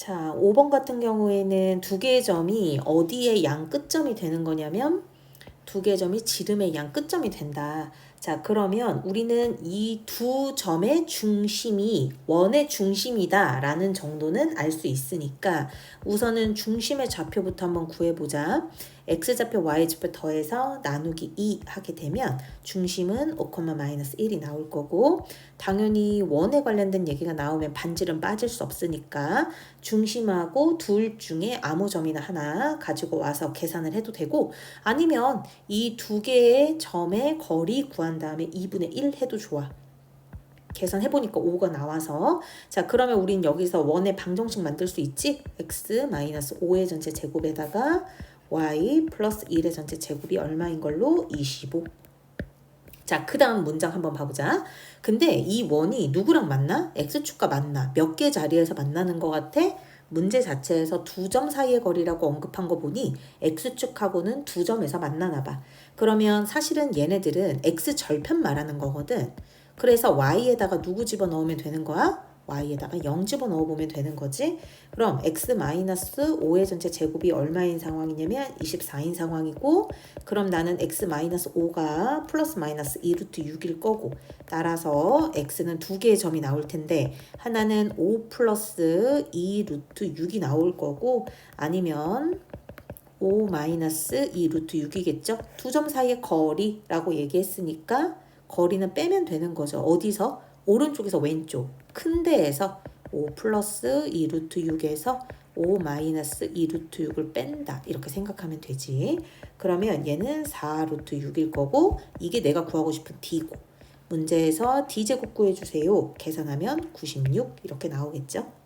자, 5번 같은 경우에는 두 개의 점이 어디에 양 끝점이 되는 거냐면 두 개의 점이 지름의 양 끝점이 된다. 자, 그러면 우리는 이 두 점의 중심이 원의 중심이다 라는 정도는 알 수 있으니까 우선은 중심의 좌표부터 한번 구해보자. x좌표, y좌표 더해서 나누기 2 하게 되면 중심은 5,-1이 나올 거고, 당연히 원에 관련된 얘기가 나오면 반지름 빠질 수 없으니까 중심하고 둘 중에 아무 점이나 하나 가지고 와서 계산을 해도 되고, 아니면 이 두 개의 점의 거리 구한 다음에 2분의 1 해도 좋아. 계산해보니까 5가 나와서, 자, 그러면 우린 여기서 원의 방정식 만들 수 있지? x-5의 전체 제곱에다가 y 플러스 1의 전체 제곱이 얼마인 걸로? 25. 자, 그 다음 문장 한번 봐보자. 근데 이 원이 누구랑 만나? x축과 만나. 몇 개 자리에서 만나는 것 같아? 문제 자체에서 두 점 사이의 거리라고 언급한 거 보니 x축하고는 두 점에서 만나나 봐. 그러면 사실은 얘네들은 x절편 말하는 거거든. 그래서 y에다가 누구 집어넣으면 되는 거야? y에다가 0 집어넣어보면 되는 거지. 그럼 x-5의 전체 제곱이 얼마인 상황이냐면 24인 상황이고, 그럼 나는 x-5가 플러스 마이너스 2루트 6일 거고, 따라서 x는 두 개의 점이 나올 텐데 하나는 5 플러스 2루트 6이 나올 거고, 아니면 5 마이너스 2루트 6이겠죠. 두 점 사이의 거리라고 얘기했으니까 거리는 빼면 되는 거죠. 어디서? 오른쪽에서 왼쪽 큰 데에서 5 플러스 2루트 6에서 5 마이너스 2루트 6을 뺀다, 이렇게 생각하면 되지. 그러면 얘는 4루트 6일 거고, 이게 내가 구하고 싶은 d고, 문제에서 d제곱 구해주세요. 계산하면 96 이렇게 나오겠죠.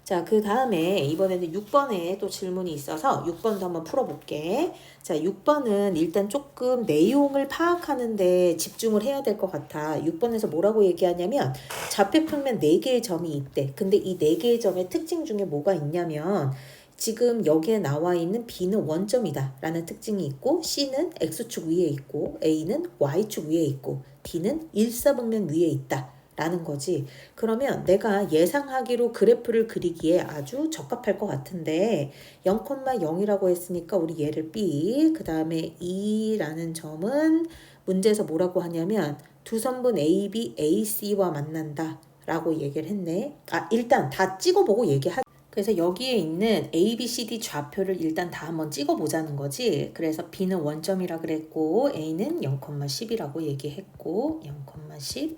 자, 그 다음에 이번에는 6번에 또 질문이 있어서 6번도 한번 풀어볼게. 자, 6번은 일단 조금 내용을 파악하는데 집중을 해야 될 것 같아. 6번에서 뭐라고 얘기하냐면 좌표평면 4개의 점이 있대. 근데 이 4개의 점의 특징 중에 뭐가 있냐면 지금 여기에 나와 있는 B는 원점이다 라는 특징이 있고, C는 X축 위에 있고, A는 Y축 위에 있고, D는 일사분면 위에 있다 라는 거지. 그러면 내가 예상하기로 그래프를 그리기에 아주 적합할 것 같은데 0,0이라고 했으니까 우리 얘를 B, 그 다음에 2라는 점은 문제에서 뭐라고 하냐면 두 선분 AB, AC와 만난다 라고 얘기를 했네. 일단 다 찍어보고 얘기하자. 그래서 여기에 있는 A, B, C, D 좌표를 일단 다 한번 찍어보자는 거지. 그래서 B는 원점이라 그랬고, A는 0,10이라고 얘기했고, 0,10.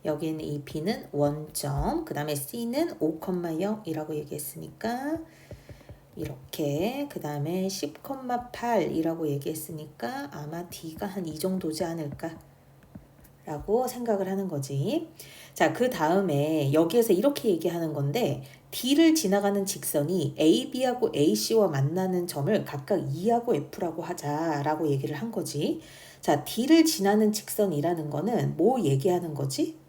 여기는 이 B는 원점, 그 다음에 C는 5,0이라고 얘기했으니까 이렇게, 그 다음에 10,8이라고 얘기했으니까 아마 D가 한 이 정도지 않을까 라고 생각을 하는 거지. 자, 그 다음에 여기에서 이렇게 얘기하는 건데 D를 지나가는 직선이 AB하고 AC와 만나는 점을 각각 E하고 F라고 하자라고 얘기를 한 거지. 자, D를 지나는 직선이라는 거는 뭐 얘기하는 거지?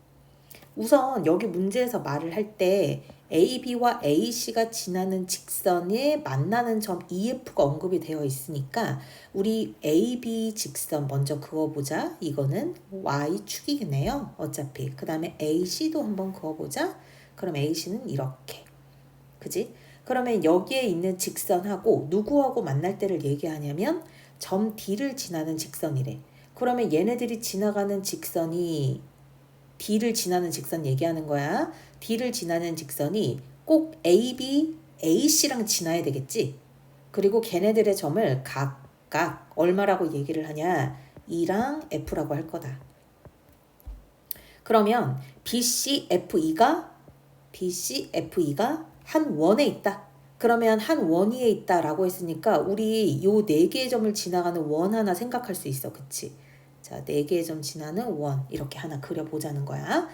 우선 여기 문제에서 말을 할 때 AB와 AC가 지나는 직선에 만나는 점 EF가 언급이 되어 있으니까 우리 AB 직선 먼저 그어보자. 이거는 Y축이겠네요. 어차피. 그 다음에 AC도 한번 그어보자. 그럼 AC는 이렇게. 그지? 그러면 여기에 있는 직선하고 누구하고 만날 때를 얘기하냐면 점 D를 지나는 직선이래. 그러면 얘네들이 지나가는 직선이 D를 지나는 직선 얘기하는 거야. D를 지나는 직선이 꼭 AB, AC랑 지나야 되겠지. 그리고 걔네들의 점을 각각 얼마라고 얘기를 하냐. E랑 F라고 할 거다. 그러면 BCFE가 한 원에 있다. 그러면 한 원 위에 있다라고 했으니까 우리 요 4개의 점을 지나가는 원 하나 생각할 수 있어. 그치? 자, 4개의 점 지나는 원 이렇게 하나 그려보자는 거야.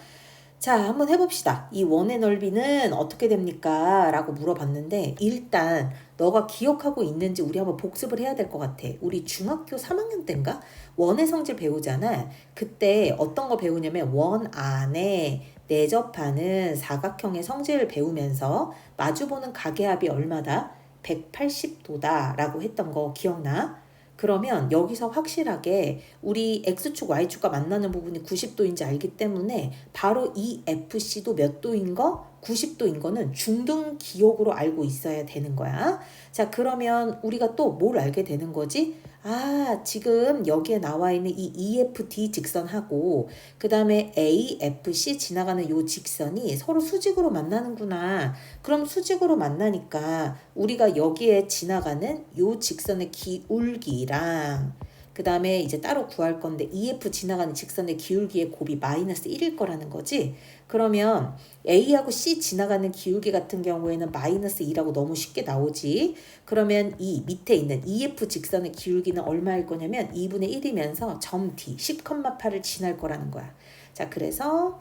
자, 한번 해봅시다. 이 원의 넓이는 어떻게 됩니까? 라고 물어봤는데 일단 너가 기억하고 있는지 우리 한번 복습을 해야 될 것 같아. 우리 중학교 3학년 때인가? 원의 성질 배우잖아. 그때 어떤 거 배우냐면 원 안에 내접하는 사각형의 성질을 배우면서 마주보는 가계합이 얼마다? 180도다 라고 했던 거 기억나? 그러면 여기서 확실하게 우리 X축, Y축과 만나는 부분이 90도인지 알기 때문에 바로 이 FC도 몇 도인 거? 90도인 거는 중등 기억으로 알고 있어야 되는 거야. 자, 그러면 우리가 또 뭘 알게 되는 거지? 아, 지금 여기에 나와 있는 이 EFD 직선하고 그 다음에 AFC 지나가는 요 직선이 서로 수직으로 만나는구나. 그럼 수직으로 만나니까 우리가 여기에 지나가는 요 직선의 기울기랑 그 다음에 이제 따로 구할 건데 EF 지나가는 직선의 기울기의 곱이 마이너스 1일 거라는 거지. 그러면 A하고 C 지나가는 기울기 같은 경우에는 마이너스 2라고 너무 쉽게 나오지. 그러면 이 밑에 있는 EF 직선의 기울기는 얼마일 거냐면 2분의 1이면서 점 D 10,8을 지날 거라는 거야. 자, 그래서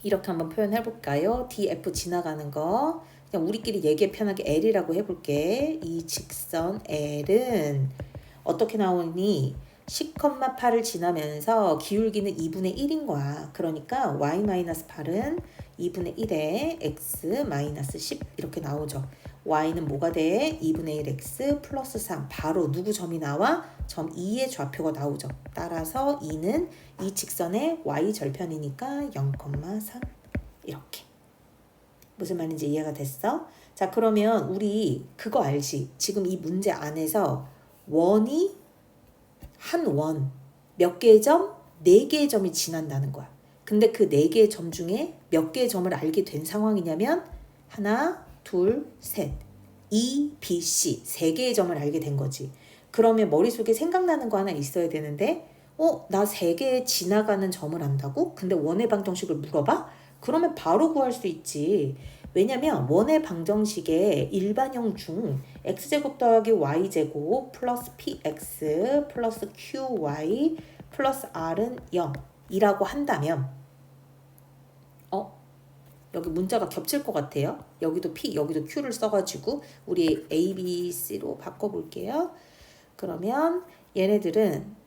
이렇게 한번 표현해 볼까요? DF 지나가는 거 그냥 우리끼리 얘기 편하게 L이라고 해볼게. 이 직선 L은 어떻게 나오니? 10,8을 지나면서 기울기는 2분의 1인 거야. 그러니까 y-8은 2분의 1에 x-10 이렇게 나오죠. y는 뭐가 돼? 2분의 1x 플러스 3. 바로 누구 점이 나와? 점 2의 좌표가 나오죠. 따라서 2는 이 직선의 y절편이니까 0,3 이렇게. 무슨 말인지 이해가 됐어? 자, 그러면 우리 그거 알지? 지금 이 문제 안에서 원이 한 원, 몇 개의 점? 4개의 점이 지난다는 거야. 근데 그 4개의 점 중에 몇 개의 점을 알게 된 상황이냐면 하나, 둘, 셋, E, B, C 3개의 점을 알게 된 거지. 그러면 머릿속에 생각나는 거 하나 있어야 되는데 나 3개 지나가는 점을 안다고? 근데 원의 방정식을 물어봐? 그러면 바로 구할 수 있지. 왜냐면 원의 방정식의 일반형 중 x제곱 더하기 y제곱 플러스 px 플러스 qy 플러스 r은 0이라고 한다면 여기 문자가 겹칠 것 같아요. 여기도 p 여기도 q를 써가지고 우리 a, b, c로 바꿔볼게요. 그러면 얘네들은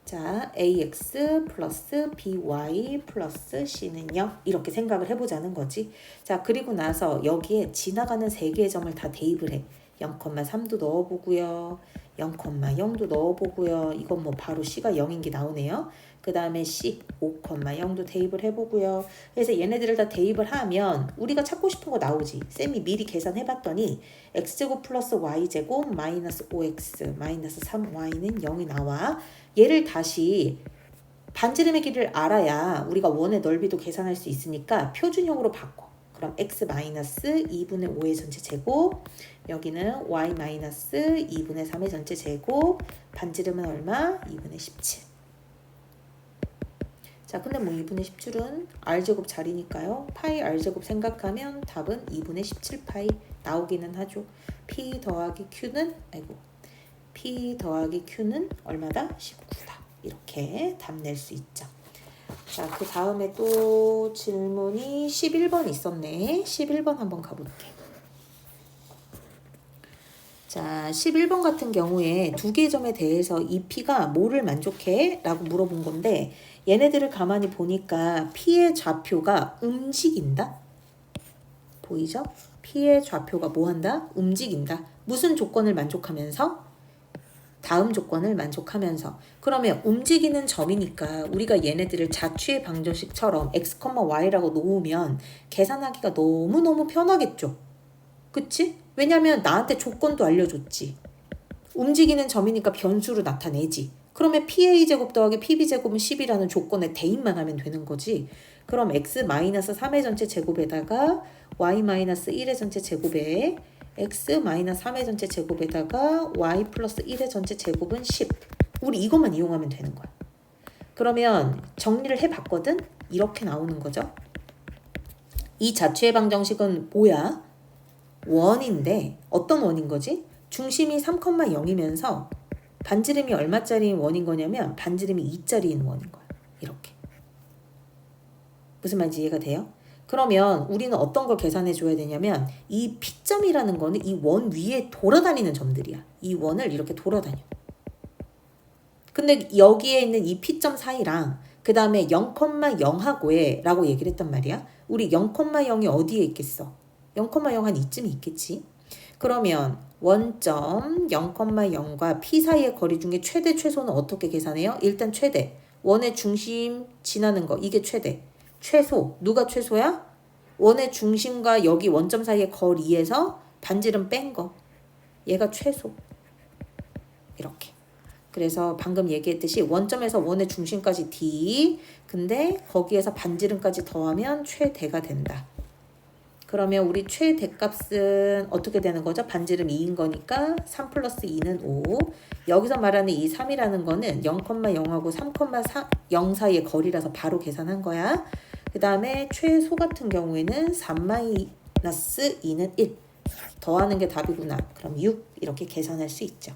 자, ax 플러스 by 플러스 c는 0 이렇게 생각을 해보자는 거지. 자, 그리고 나서 여기에 지나가는 3개의 점을 다 대입을 해. 0,3도 넣어보고요. 0,0도 넣어보고요. 이건 뭐 바로 c가 0인 게 나오네요. 그 다음에 c 5,0도 대입을 해보고요. 그래서 얘네들을 다 대입을 하면 우리가 찾고 싶은 거 나오지. 쌤이 미리 계산해봤더니 x제곱 플러스 y제곱 마이너스 5x 마이너스 3y는 0이 나와. 얘를 다시 반지름의 길이를 알아야 우리가 원의 넓이도 계산할 수 있으니까 표준형으로 바꿔. 그럼 x 마이너스 2분의 5의 전체 제곱, 여기는 y 마이너스 2분의 3의 전체 제곱, 반지름은 얼마? 2분의 17. 자, 근데 뭐 2분의 17은 r제곱 자리니까요. 파이 r제곱 생각하면 답은 2분의 17파이 나오기는 하죠. p 더하기 q는 p 더하기 q는 얼마다? 19다. 이렇게 답 낼 수 있죠. 자, 그 다음에 또 질문이 11번 있었네. 11번 한번 가볼게. 자, 11번 같은 경우에 2개의 점에 대해서 이 P가 뭐를 만족해? 라고 물어본 건데 얘네들을 가만히 보니까 P의 좌표가 움직인다? 보이죠? P의 좌표가 뭐한다? 움직인다. 무슨 조건을 만족하면서? 다음 조건을 만족하면서. 그러면 움직이는 점이니까 우리가 얘네들을 자취의 방정식처럼 x, y라고 놓으면 계산하기가 너무너무 편하겠죠. 그치? 왜냐면 나한테 조건도 알려줬지. 움직이는 점이니까 변수로 나타내지. 그러면 PA제곱 더하기 PB제곱은 10이라는 조건에 대입만 하면 되는 거지. 그럼 x-3의 전체 제곱에다가 y-1의 전체 제곱에 x-3의 전체 제곱에다가 y 플러스 1의 전체 제곱은 10. 우리 이것만 이용하면 되는 거야. 그러면 정리를 해봤거든? 이렇게 나오는 거죠. 이 자취의 방정식은 뭐야? 원인데 어떤 원인 거지? 중심이 3,0이면서 반지름이 얼마짜리인 원인 거냐면 반지름이 2짜리인 원인 거야. 이렇게. 무슨 말인지 이해가 돼요? 그러면 우리는 어떤 걸 계산해 줘야 되냐면 이 P점이라는 거는 이 원 위에 돌아다니는 점들이야. 이 원을 이렇게 돌아다녀. 근데 여기에 있는 이 P점 사이랑 그 다음에 0,0하고에 라고 얘기를 했단 말이야. 우리 0,0이 어디에 있겠어? 0,0 한 이쯤에 있겠지. 그러면 원점 0,0과 P 사이의 거리 중에 최대 최소는 어떻게 계산해요? 일단 최대. 원의 중심 지나는 거. 이게 최대. 최소. 누가 최소야? 원의 중심과 여기 원점 사이의 거리에서 반지름 뺀 거. 얘가 최소. 이렇게. 그래서 방금 얘기했듯이 원점에서 원의 중심까지 D. 근데 거기에서 반지름까지 더하면 최대가 된다. 그러면 우리 최대값은 어떻게 되는 거죠? 반지름 2인 거니까 3 플러스 2는 5. 여기서 말하는 이 3이라는 거는 0,0하고 3,0 사이의 거리라서 바로 계산한 거야. 그 다음에 최소 같은 경우에는 3 마이너스 2는 1. 더하는 게 답이구나. 그럼 6 이렇게 계산할 수 있죠.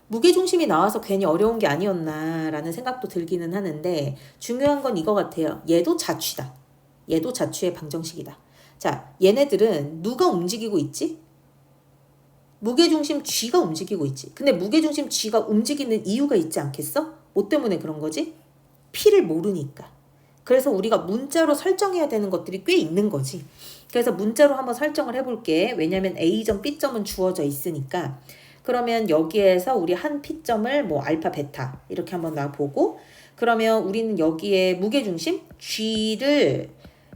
무게중심이 나와서 괜히 어려운 게 아니었나라는 생각도 들기는 하는데 중요한 건 이거 같아요. 얘도 자취다. 얘도 자취의 방정식이다. 자, 얘네들은 누가 움직이고 있지? 무게중심 G가 움직이고 있지. 근데 무게중심 G가 움직이는 이유가 있지 않겠어? 뭐 때문에 그런 거지? P를 모르니까. 그래서 우리가 문자로 설정해야 되는 것들이 꽤 있는 거지. 그래서 문자로 한번 설정을 해볼게. 왜냐면 A점, B점은 주어져 있으니까. 그러면 여기에서 우리 한 P점을 뭐 알파, 베타 이렇게 한번 놔보고 그러면 우리는 여기에 무게중심 G를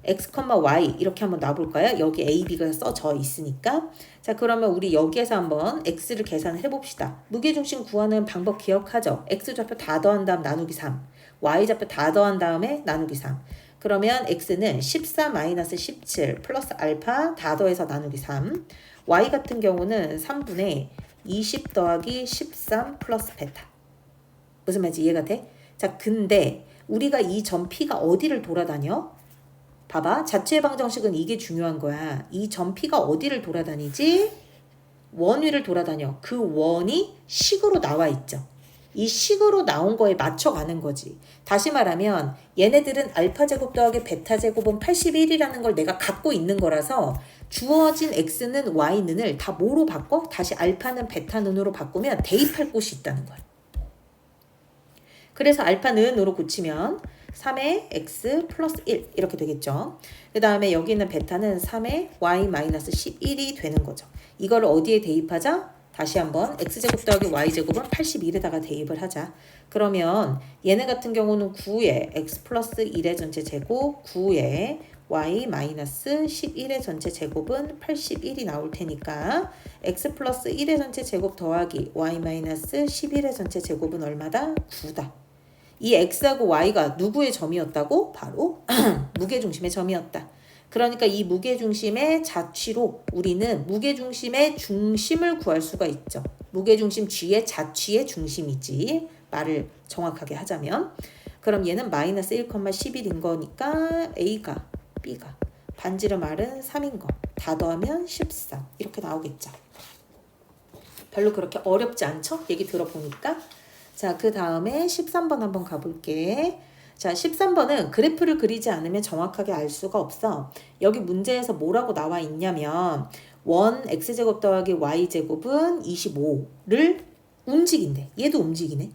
x, y 이렇게 한번 놔볼까요? 여기 a, b가 써져 있으니까. 자, 그러면 우리 여기에서 한번 x를 계산을 해봅시다. 무게중심 구하는 방법 기억하죠? x좌표 다 더한 다음 나누기 3, y좌표 다 더한 다음에 나누기 3. 그러면 x는 14-17 플러스 알파 다 더해서 나누기 3. y 같은 경우는 3분의 20 더하기 13 플러스 베타. 무슨 말인지 이해가 돼? 자, 근데 우리가 이 점 P가 어디를 돌아다녀? 봐봐. 자취의 방정식은 이게 중요한 거야. 이 점 P가 어디를 돌아다니지? 원 위를 돌아다녀. 그 원이 식으로 나와 있죠. 이 식으로 나온 거에 맞춰가는 거지. 다시 말하면 얘네들은 알파 제곱 더하기 베타 제곱은 81이라는 걸 내가 갖고 있는 거라서 주어진 x는 y는을 다 뭐로 바꿔? 다시 알파는 베타는으로 바꾸면 대입할 곳이 있다는 거야. 그래서 알파는으로 고치면 3의 x 플러스 1 이렇게 되겠죠. 그 다음에 여기 있는 베타는 3의 y 마이너스 11이 되는 거죠. 이걸 어디에 대입하자? 다시 한번 x제곱 더하기 y제곱은 81에다가 대입을 하자. 그러면 얘네 같은 경우는 9의 x 플러스 1의 전체 제곱 9의 y 마이너스 11의 전체 제곱은 81이 나올 테니까 x 플러스 1의 전체 제곱 더하기 y 마이너스 11의 전체 제곱은 얼마다? 9다. 이 x하고 y가 누구의 점이었다고? 바로 무게중심의 점이었다. 그러니까 이 무게중심의 자취로 우리는 무게중심의 중심을 구할 수가 있죠. 무게중심 G의 자취의 중심이지. 말을 정확하게 하자면. 그럼 얘는 마이너스 1,11인 거니까 A가 B가 반지름 R은 3인 거. 다 더하면 14. 이렇게 나오겠죠. 별로 그렇게 어렵지 않죠? 얘기 들어보니까. 자, 그 다음에 13번 한번 가볼게. 자, 13번은 그래프를 그리지 않으면 정확하게 알 수가 없어. 여기 문제에서 뭐라고 나와 있냐면 원 x제곱 더하기 y제곱은 25를 움직인대. 얘도 움직이네.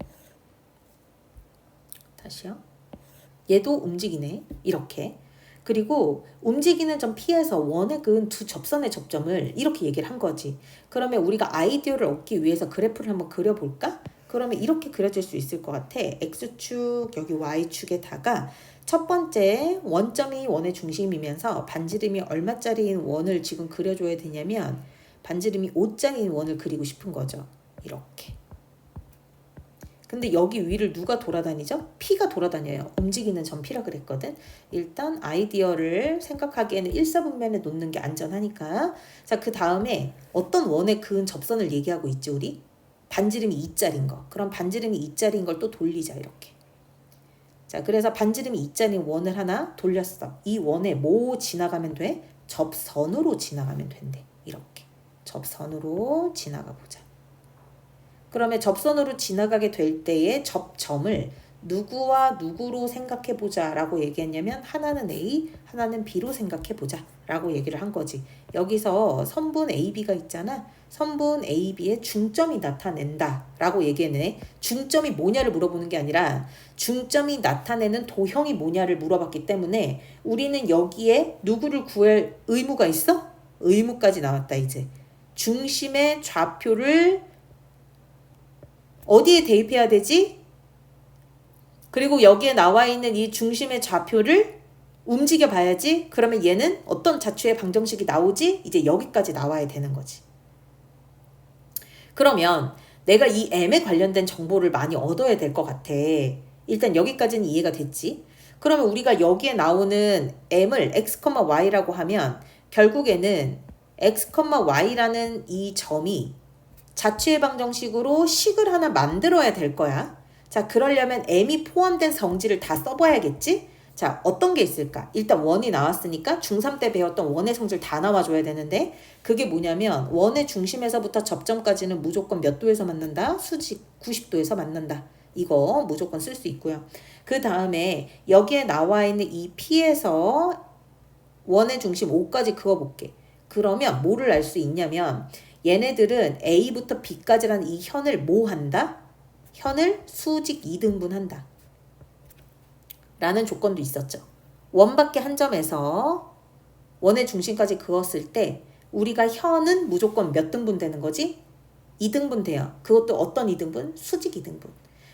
다시요. 얘도 움직이네. 이렇게. 그리고 움직이는 점 P에서 원의 그은 두 접선의 접점을 이렇게 얘기를 한 거지. 그러면 우리가 아이디어를 얻기 위해서 그래프를 한번 그려볼까? 그러면 이렇게 그려질 수 있을 것 같아. X축, 여기 Y축에다가 첫 번째 원점이 원의 중심이면서 반지름이 얼마짜리인 원을 지금 그려줘야 되냐면 반지름이 5짜리인 원을 그리고 싶은 거죠. 이렇게. 근데 여기 위를 누가 돌아다니죠? P가 돌아다녀요. 움직이는 점 P라 그랬거든. 일단 아이디어를 생각하기에는 일사분면에 놓는 게 안전하니까. 자, 그 다음에 어떤 원의 그은 접선을 얘기하고 있지 우리? 반지름이 2짜리인 거. 그럼 반지름이 2짜리인 걸 또 돌리자 이렇게. 자, 그래서 반지름이 2짜리인 원을 하나 돌렸어. 이 원에 뭐 지나가면 돼? 접선으로 지나가면 된대. 이렇게. 접선으로 지나가 보자. 그러면 접선으로 지나가게 될 때의 접점을 누구와 누구로 생각해 보자 라고 얘기했냐면 하나는 A, 하나는 B로 생각해 보자 라고 얘기를 한 거지. 여기서 선분 AB가 있잖아. 선분 AB의 중점이 나타낸다 라고 얘기했네. 중점이 뭐냐를 물어보는 게 아니라 중점이 나타내는 도형이 뭐냐를 물어봤기 때문에 우리는 여기에 누구를 구할 의무가 있어? 의무까지 나왔다 이제. 중심의 좌표를 어디에 대입해야 되지? 그리고 여기에 나와 있는 이 중심의 좌표를 움직여 봐야지. 그러면 얘는 어떤 자추의 방정식이 나오지? 이제 여기까지 나와야 되는 거지. 그러면 내가 이 m에 관련된 정보를 많이 얻어야 될 것 같아. 일단 여기까지는 이해가 됐지. 그러면 우리가 여기에 나오는 m을 x, y라고 하면 결국에는 x, y라는 이 점이 자취의 방정식으로 식을 하나 만들어야 될 거야. 자, 그러려면 m이 포함된 성질을 다 써봐야겠지? 자, 어떤 게 있을까? 일단 원이 나왔으니까 중3 때 배웠던 원의 성질 다 나와줘야 되는데 그게 뭐냐면 원의 중심에서부터 접점까지는 무조건 몇 도에서 만난다? 수직 90도에서 만난다. 이거 무조건 쓸 수 있고요. 그 다음에 여기에 나와 있는 이 P에서 원의 중심 5까지 그어볼게. 그러면 뭐를 알 수 있냐면 얘네들은 A부터 B까지라는 이 현을 뭐 한다? 현을 수직 2등분 한다. 라는 조건도 있었죠. 원밖에 한 점에서 원의 중심까지 그었을 때 우리가 현은 무조건 몇 등분 되는 거지? 2등분 돼요. 그것도 어떤 2등분? 수직 2등분.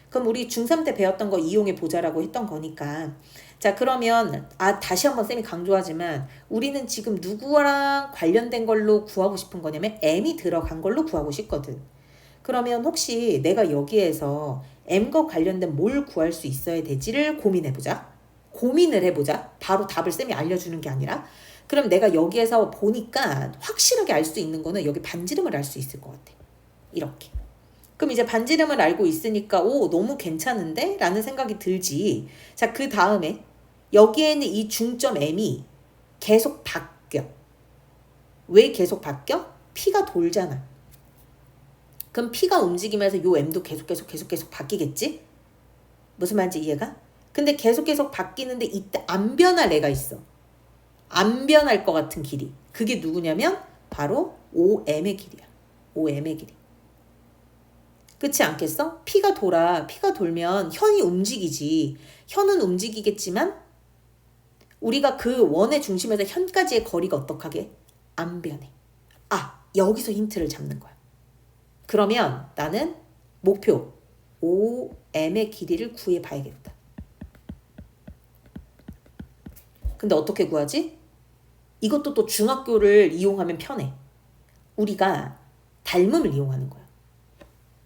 그럼 우리 중3 때 배웠던 거 이용해 보자라고 했던 거니까. 자, 그러면 다시 한번 쌤이 강조하지만 우리는 지금 누구랑 관련된 걸로 구하고 싶은 거냐면 m이 들어간 걸로 구하고 싶거든. 그러면 혹시 내가 여기에서 m과 관련된 뭘 구할 수 있어야 되지를 고민해보자. 고민을 해보자. 바로 답을 쌤이 알려주는 게 아니라. 그럼 내가 여기에서 보니까 확실하게 알 수 있는 거는 여기 반지름을 알 수 있을 것 같아. 이렇게. 그럼 이제 반지름을 알고 있으니까 너무 괜찮은데? 라는 생각이 들지. 자, 그 다음에 여기에 있는 이 중점 m이 계속 바뀌어. 왜 계속 바뀌어? P가 돌잖아. 그럼 P가 움직이면서 요 m도 계속 바뀌겠지? 무슨 말인지 이해가? 근데 계속 바뀌는데 이때 안 변할 애가 있어. 안 변할 것 같은 길이. 그게 누구냐면 바로 OM의 길이야. OM의 길이. 그렇지 않겠어? P가 돌면 현이 움직이지. 현은 움직이겠지만 우리가 그 원의 중심에서 현까지의 거리가 어떡하게? 안 변해. 여기서 힌트를 잡는 거야. 그러면 나는 목표 OM의 길이를 구해봐야겠다. 근데 어떻게 구하지? 이것도 또 중학교를 이용하면 편해. 우리가 닮음을 이용하는 거야.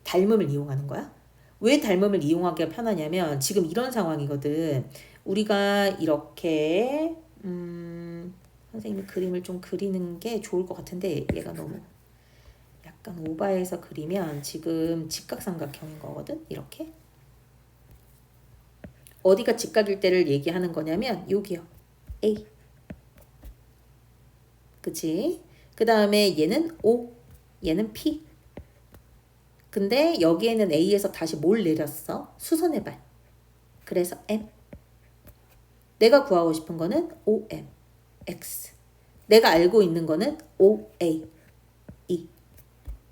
닮음을 이용하는 거야. 왜 닮음을 이용하기가 편하냐면 지금 이런 상황이거든. 우리가 이렇게 선생님이 그림을 좀 그리는 게 좋을 것 같은데 얘가 너무 약간 오버해서 그리면 지금 직각삼각형인 거거든. 이렇게. 어디가 직각일 때를 얘기하는 거냐면 여기요. A. 그치? 그 다음에 얘는 O. 얘는 P. 근데 여기에는 A에서 다시 뭘 내렸어? 수선의 발. 그래서 M. 내가 구하고 싶은 거는 OM. X. 내가 알고 있는 거는 OA. E.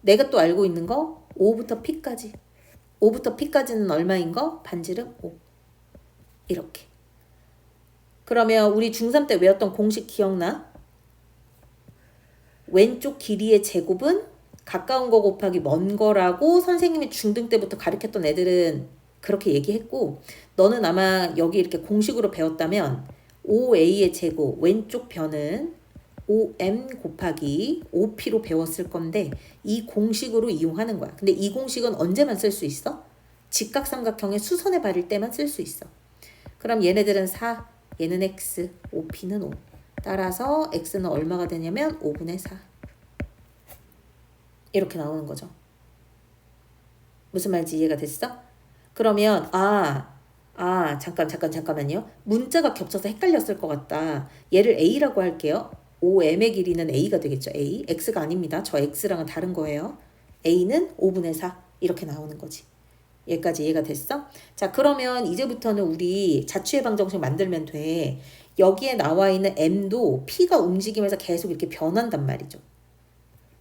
내가 또 알고 있는 거 O부터 P까지. O부터 P까지는 얼마인 거? 반지름 5. 이렇게. 그러면 우리 중3 때 외웠던 공식 기억나? 왼쪽 길이의 제곱은 가까운 거 곱하기 먼 거라고 선생님이 중등 때부터 가르쳤던 애들은 그렇게 얘기했고 너는 아마 여기 이렇게 공식으로 배웠다면 5a의 제곱 왼쪽 변은 5m 곱하기 5p로 배웠을 건데 이 공식으로 이용하는 거야. 근데 이 공식은 언제만 쓸 수 있어? 직각삼각형의 수선에 바를 때만 쓸 수 있어. 그럼 얘네들은 4, 얘는 x, 5p는 5. 따라서 x는 얼마가 되냐면 5분의 4. 이렇게 나오는 거죠. 무슨 말인지 이해가 됐어? 그러면 잠깐만요. 문자가 겹쳐서 헷갈렸을 것 같다. 얘를 A라고 할게요. OM의 길이는 A가 되겠죠. A. X가 아닙니다. 저 X랑은 다른 거예요. A는 5분의 4. 이렇게 나오는 거지. 여기까지 이해가 됐어? 자, 그러면 이제부터는 우리 자취의 방정식 만들면 돼. 여기에 나와 있는 M도 P가 움직이면서 계속 이렇게 변한단 말이죠.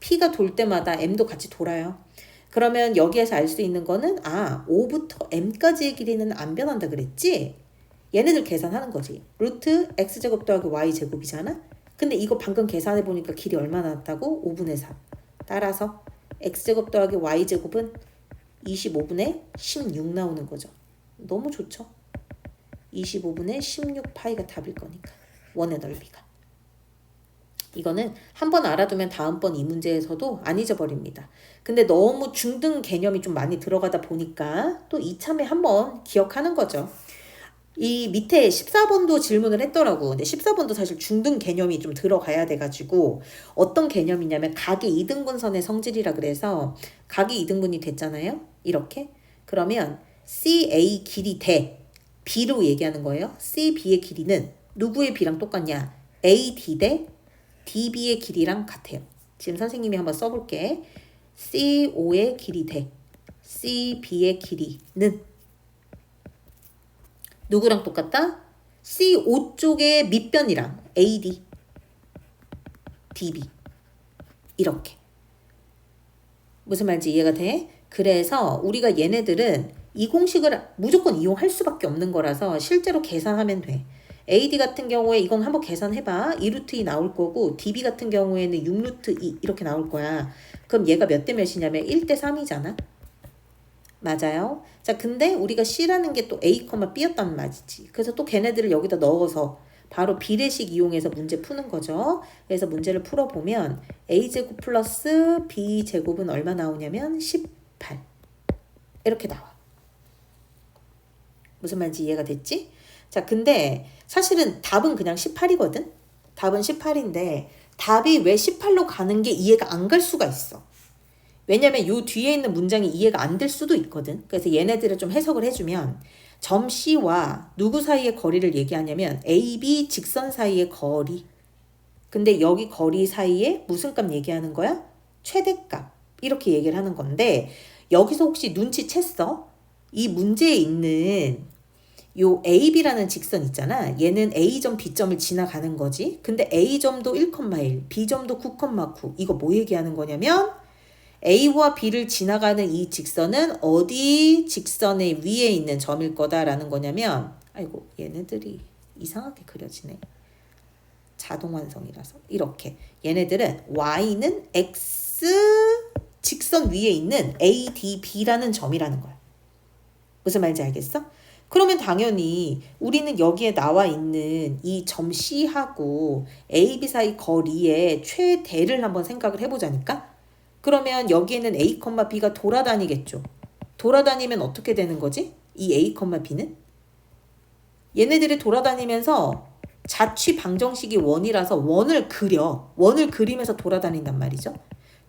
P가 돌 때마다 M도 같이 돌아요. 그러면 여기에서 알 수 있는 거는 5부터 M까지의 길이는 안 변한다 그랬지? 얘네들 계산하는 거지. 루트 X제곱 더하기 Y제곱이잖아? 근데 이거 방금 계산해 보니까 길이 얼마나 나왔다고? 5분의 3. 따라서 x제곱 더하기 y제곱은 25분의 16 나오는 거죠. 너무 좋죠? 25분의 16파이가 답일 거니까. 원의 넓이가. 이거는 한번 알아두면 다음번 이 문제에서도 안 잊어버립니다. 근데 너무 중등 개념이 좀 많이 들어가다 보니까 또 이참에 한번 기억하는 거죠. 이 밑에 14번도 질문을 했더라고. 근데 14번도 사실 중등 개념이 좀 들어가야 돼가지고 어떤 개념이냐면 각의 이등분선의 성질이라 그래서 각이 이등분이 됐잖아요. 이렇게. 그러면 CA 길이 대 B로 얘기하는 거예요. CB의 길이는 누구의 B랑 똑같냐? AD 대 DB의 길이랑 같아요. 지금 선생님이 한번 써볼게. CO의 길이 대 CB의 길이는 누구랑 똑같다? CO 쪽의 밑변이랑 AD, DB 이렇게. 무슨 말인지 이해가 돼? 그래서 우리가 얘네들은 이 공식을 무조건 이용할 수밖에 없는 거라서 실제로 계산하면 돼. AD 같은 경우에 이건 한번 계산해봐. 2루트 2 나올 거고 DB 같은 경우에는 6루트 2 이렇게 나올 거야. 그럼 얘가 몇 대 몇이냐면 1대 3이잖아. 맞아요. 자, 근데 우리가 C라는 게 또 A, B였단 말이지. 그래서 또 걔네들을 여기다 넣어서 바로 비례식 이용해서 문제 푸는 거죠. 그래서 문제를 풀어보면 A제곱 플러스 B제곱은 얼마 나오냐면 18. 이렇게 나와. 무슨 말인지 이해가 됐지? 자, 근데 사실은 답은 그냥 18이거든? 답은 18인데 답이 왜 18로 가는 게 이해가 안 갈 수가 있어. 왜냐면 요 뒤에 있는 문장이 이해가 안 될 수도 있거든. 그래서 얘네들을 좀 해석을 해주면 점 C와 누구 사이의 거리를 얘기하냐면 AB 직선 사이의 거리. 근데 여기 거리 사이에 무슨 값 얘기하는 거야? 최대값. 이렇게 얘기를 하는 건데 여기서 혹시 눈치챘어? 이 문제에 있는 요 AB라는 직선 있잖아. 얘는 A점, B점을 지나가는 거지. 근데 A점도 1,1, B점도 9,9. 이거 뭐 얘기하는 거냐면 A와 B를 지나가는 이 직선은 어디 직선의 위에 있는 점일 거다라는 거냐면 아이고 얘네들이 이상하게 그려지네. 자동 완성이라서 이렇게 얘네들은 Y는 X 직선 위에 있는 ADB라는 점이라는 거야. 무슨 말인지 알겠어? 그러면 당연히 우리는 여기에 나와 있는 이 점 C하고 AB 사이 거리의 최대를 한번 생각을 해보자니까? 그러면 여기에는 A, B가 돌아다니겠죠. 돌아다니면 어떻게 되는 거지? 이 A, B는? 얘네들이 돌아다니면서 자취 방정식이 원이라서 원을 그려. 원을 그리면서 돌아다닌단 말이죠.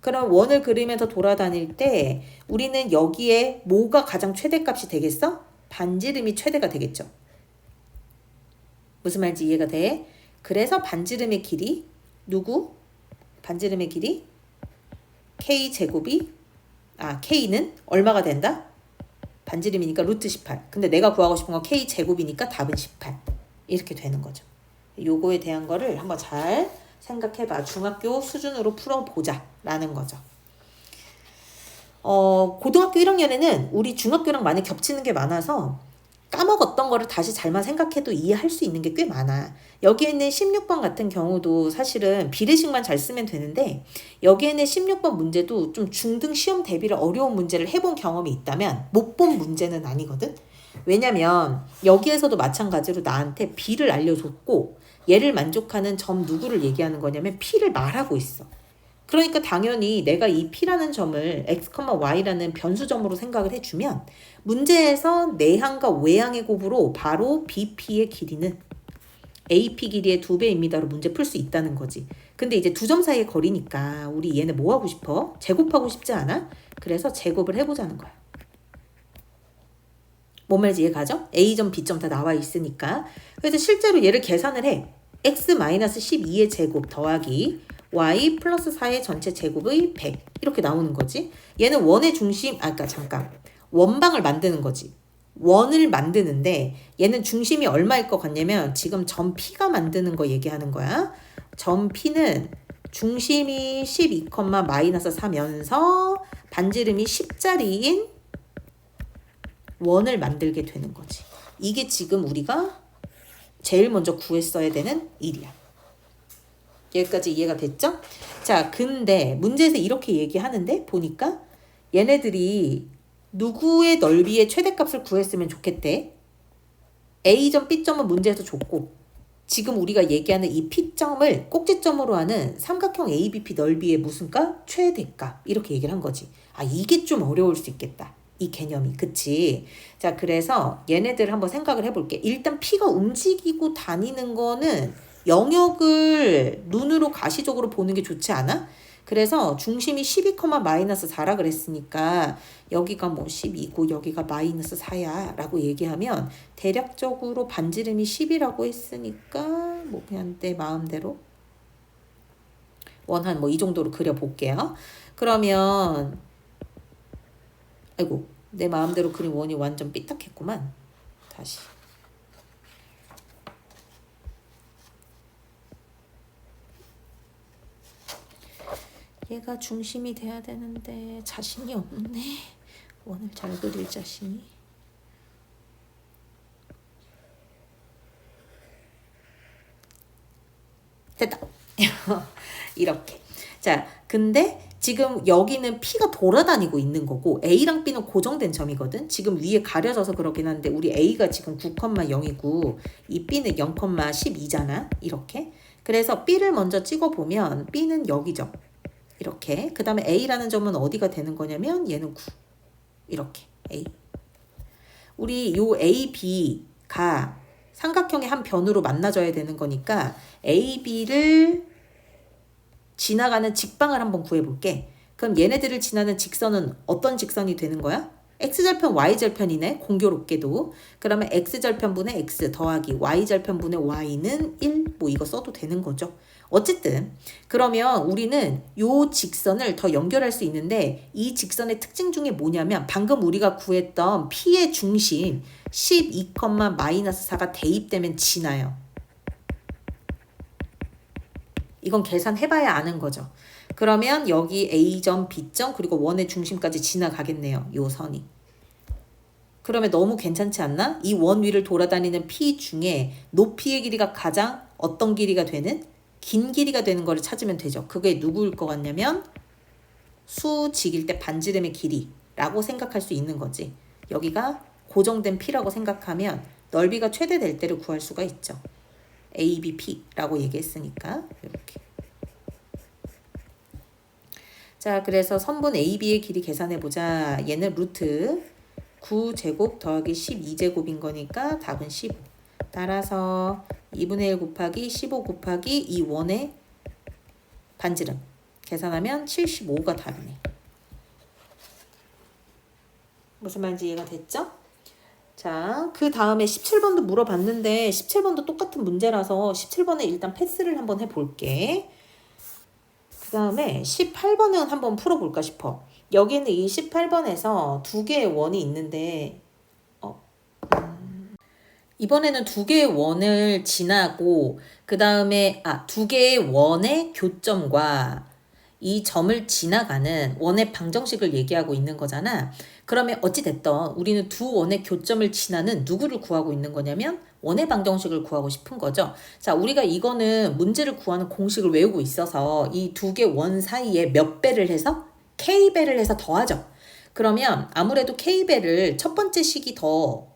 그럼 원을 그리면서 돌아다닐 때 우리는 여기에 뭐가 가장 최대값이 되겠어? 반지름이 최대가 되겠죠. 무슨 말인지 이해가 돼? 그래서 반지름의 길이 누구? 반지름의 길이 K제곱이 K는 얼마가 된다? 반지름이니까 루트 18. 근데 내가 구하고 싶은 건 K제곱이니까 답은 18. 이렇게 되는 거죠. 요거에 대한 거를 한번 잘 생각해봐. 중학교 수준으로 풀어보자 라는 거죠. 고등학교 1학년에는 우리 중학교랑 많이 겹치는 게 많아서 까먹었던 거를 다시 잘만 생각해도 이해할 수 있는 게 꽤 많아. 여기에는 16번 같은 경우도 사실은 비례식만 잘 쓰면 되는데 여기에는 16번 문제도 좀 중등 시험 대비를 어려운 문제를 해본 경험이 있다면 못 본 문제는 아니거든. 왜냐면 여기에서도 마찬가지로 나한테 B를 알려줬고 얘를 만족하는 점 누구를 얘기하는 거냐면 P를 말하고 있어. 그러니까 당연히 내가 이 P라는 점을 X, Y라는 변수점으로 생각을 해주면 문제에서 내항과 외항의 곱으로 바로 BP의 길이는 AP 길이의 2배입니다로 문제 풀 수 있다는 거지. 근데 이제 두 점 사이의 거리니까 우리 얘네 뭐 하고 싶어? 제곱하고 싶지 않아? 그래서 제곱을 해보자는 거야. 뭔 말인지 이해가죠? A점, B점 다 나와 있으니까. 그래서 실제로 얘를 계산을 해. X-12의 제곱 더하기 Y 플러스 4의 전체 제곱의 100 이렇게 나오는 거지. 얘는 원의 중심, 잠깐. 원방을 만드는 거지. 원을 만드는데 얘는 중심이 얼마일 것 같냐면 지금 점 P가 만드는 거 얘기하는 거야. 점 P는 중심이 12, 마이너스 4면서 반지름이 10짜리인 원을 만들게 되는 거지. 이게 지금 우리가 제일 먼저 구했어야 되는 일이야. 여기까지 이해가 됐죠? 자, 근데 문제에서 이렇게 얘기하는데 보니까 얘네들이 누구의 넓이의 최대값을 구했으면 좋겠대. A점, B점은 문제에서 줬고 지금 우리가 얘기하는 이 P점을 꼭지점으로 하는 삼각형 ABP 넓이의 무슨 값? 최대값. 이렇게 얘기를 한 거지. 아, 이게 좀 어려울 수 있겠다. 이 개념이. 그치? 자, 그래서 얘네들 한번 생각을 해볼게. 일단 P가 움직이고 다니는 거는 영역을 눈으로 가시적으로 보는 게 좋지 않아? 그래서 중심이 12,-4라 그랬으니까 여기가 뭐 12고 여기가 마이너스 4야 라고 얘기하면 대략적으로 반지름이 10이라고 했으니까 뭐 그냥 내 마음대로 원 한 뭐 이 정도로 그려볼게요. 그러면 아이고 내 마음대로 그린 원이 완전 삐딱했구만. 다시 얘가 중심이 돼야 되는데 자신이 없네. 원을 잘 그릴 자신이. 됐다. 이렇게. 자, 근데 지금 여기는 P가 돌아다니고 있는 거고 A랑 B는 고정된 점이거든. 지금 위에 가려져서 그렇긴 한데 우리 A가 지금 9,0이고 이 B는 0,12잖아. 이렇게. 그래서 B를 먼저 찍어보면 B는 여기죠. 이렇게. 그 다음에 A라는 점은 어디가 되는 거냐면 얘는 9. 이렇게. A. 우리 요 A, B가 삼각형의 한 변으로 만나져야 되는 거니까 A, B를 지나가는 직방을 한번 구해볼게. 그럼 얘네들을 지나는 직선은 어떤 직선이 되는 거야? X절편, Y절편이네. 공교롭게도. 그러면 X절편분의 X 더하기 Y절편분의 Y는 1. 뭐 이거 써도 되는 거죠. 어쨌든 그러면 우리는 요 직선을 더 연결할 수 있는데 이 직선의 특징 중에 뭐냐면 방금 우리가 구했던 P의 중심 12,-4가 대입되면 지나요. 이건 계산해봐야 아는 거죠. 그러면 여기 A점, B점 그리고 원의 중심까지 지나가겠네요. 요 선이. 그러면 너무 괜찮지 않나? 이 원 위를 돌아다니는 P 중에 높이의 길이가 가장 어떤 길이가 되는? 긴 길이가 되는 거를 찾으면 되죠. 그게 누구일 것 같냐면 수직일 때 반지름의 길이라고 생각할 수 있는 거지. 여기가 고정된 P라고 생각하면 넓이가 최대될 때를 구할 수가 있죠. ABP라고 얘기했으니까 이렇게. 자, 그래서 선분 AB의 길이 계산해보자. 얘는 루트 9제곱 더하기 12제곱인 거니까 답은 15. 따라서 2분의 1 곱하기 15 곱하기 이 원의 반지름 계산하면 75가 답이네. 무슨 말인지 이해가 됐죠? 자, 그 다음에 17번도 물어봤는데 17번도 똑같은 문제라서 17번에 일단 패스를 한번 해볼게. 그 다음에 18번은 한번 풀어볼까 싶어. 여기는 이 18번에서 두 개의 원이 있는데 이번에는 두 개의 원을 지나고 그 다음에 두 개의 원의 교점과 이 점을 지나가는 원의 방정식을 얘기하고 있는 거잖아. 그러면 어찌됐든 우리는 두 원의 교점을 지나는 누구를 구하고 있는 거냐면 원의 방정식을 구하고 싶은 거죠. 자, 우리가 이거는 문제를 구하는 공식을 외우고 있어서 이 두 개 원 사이에 몇 배를 해서 K배를 해서 더하죠. 그러면 아무래도 K배를 첫 번째 식이 더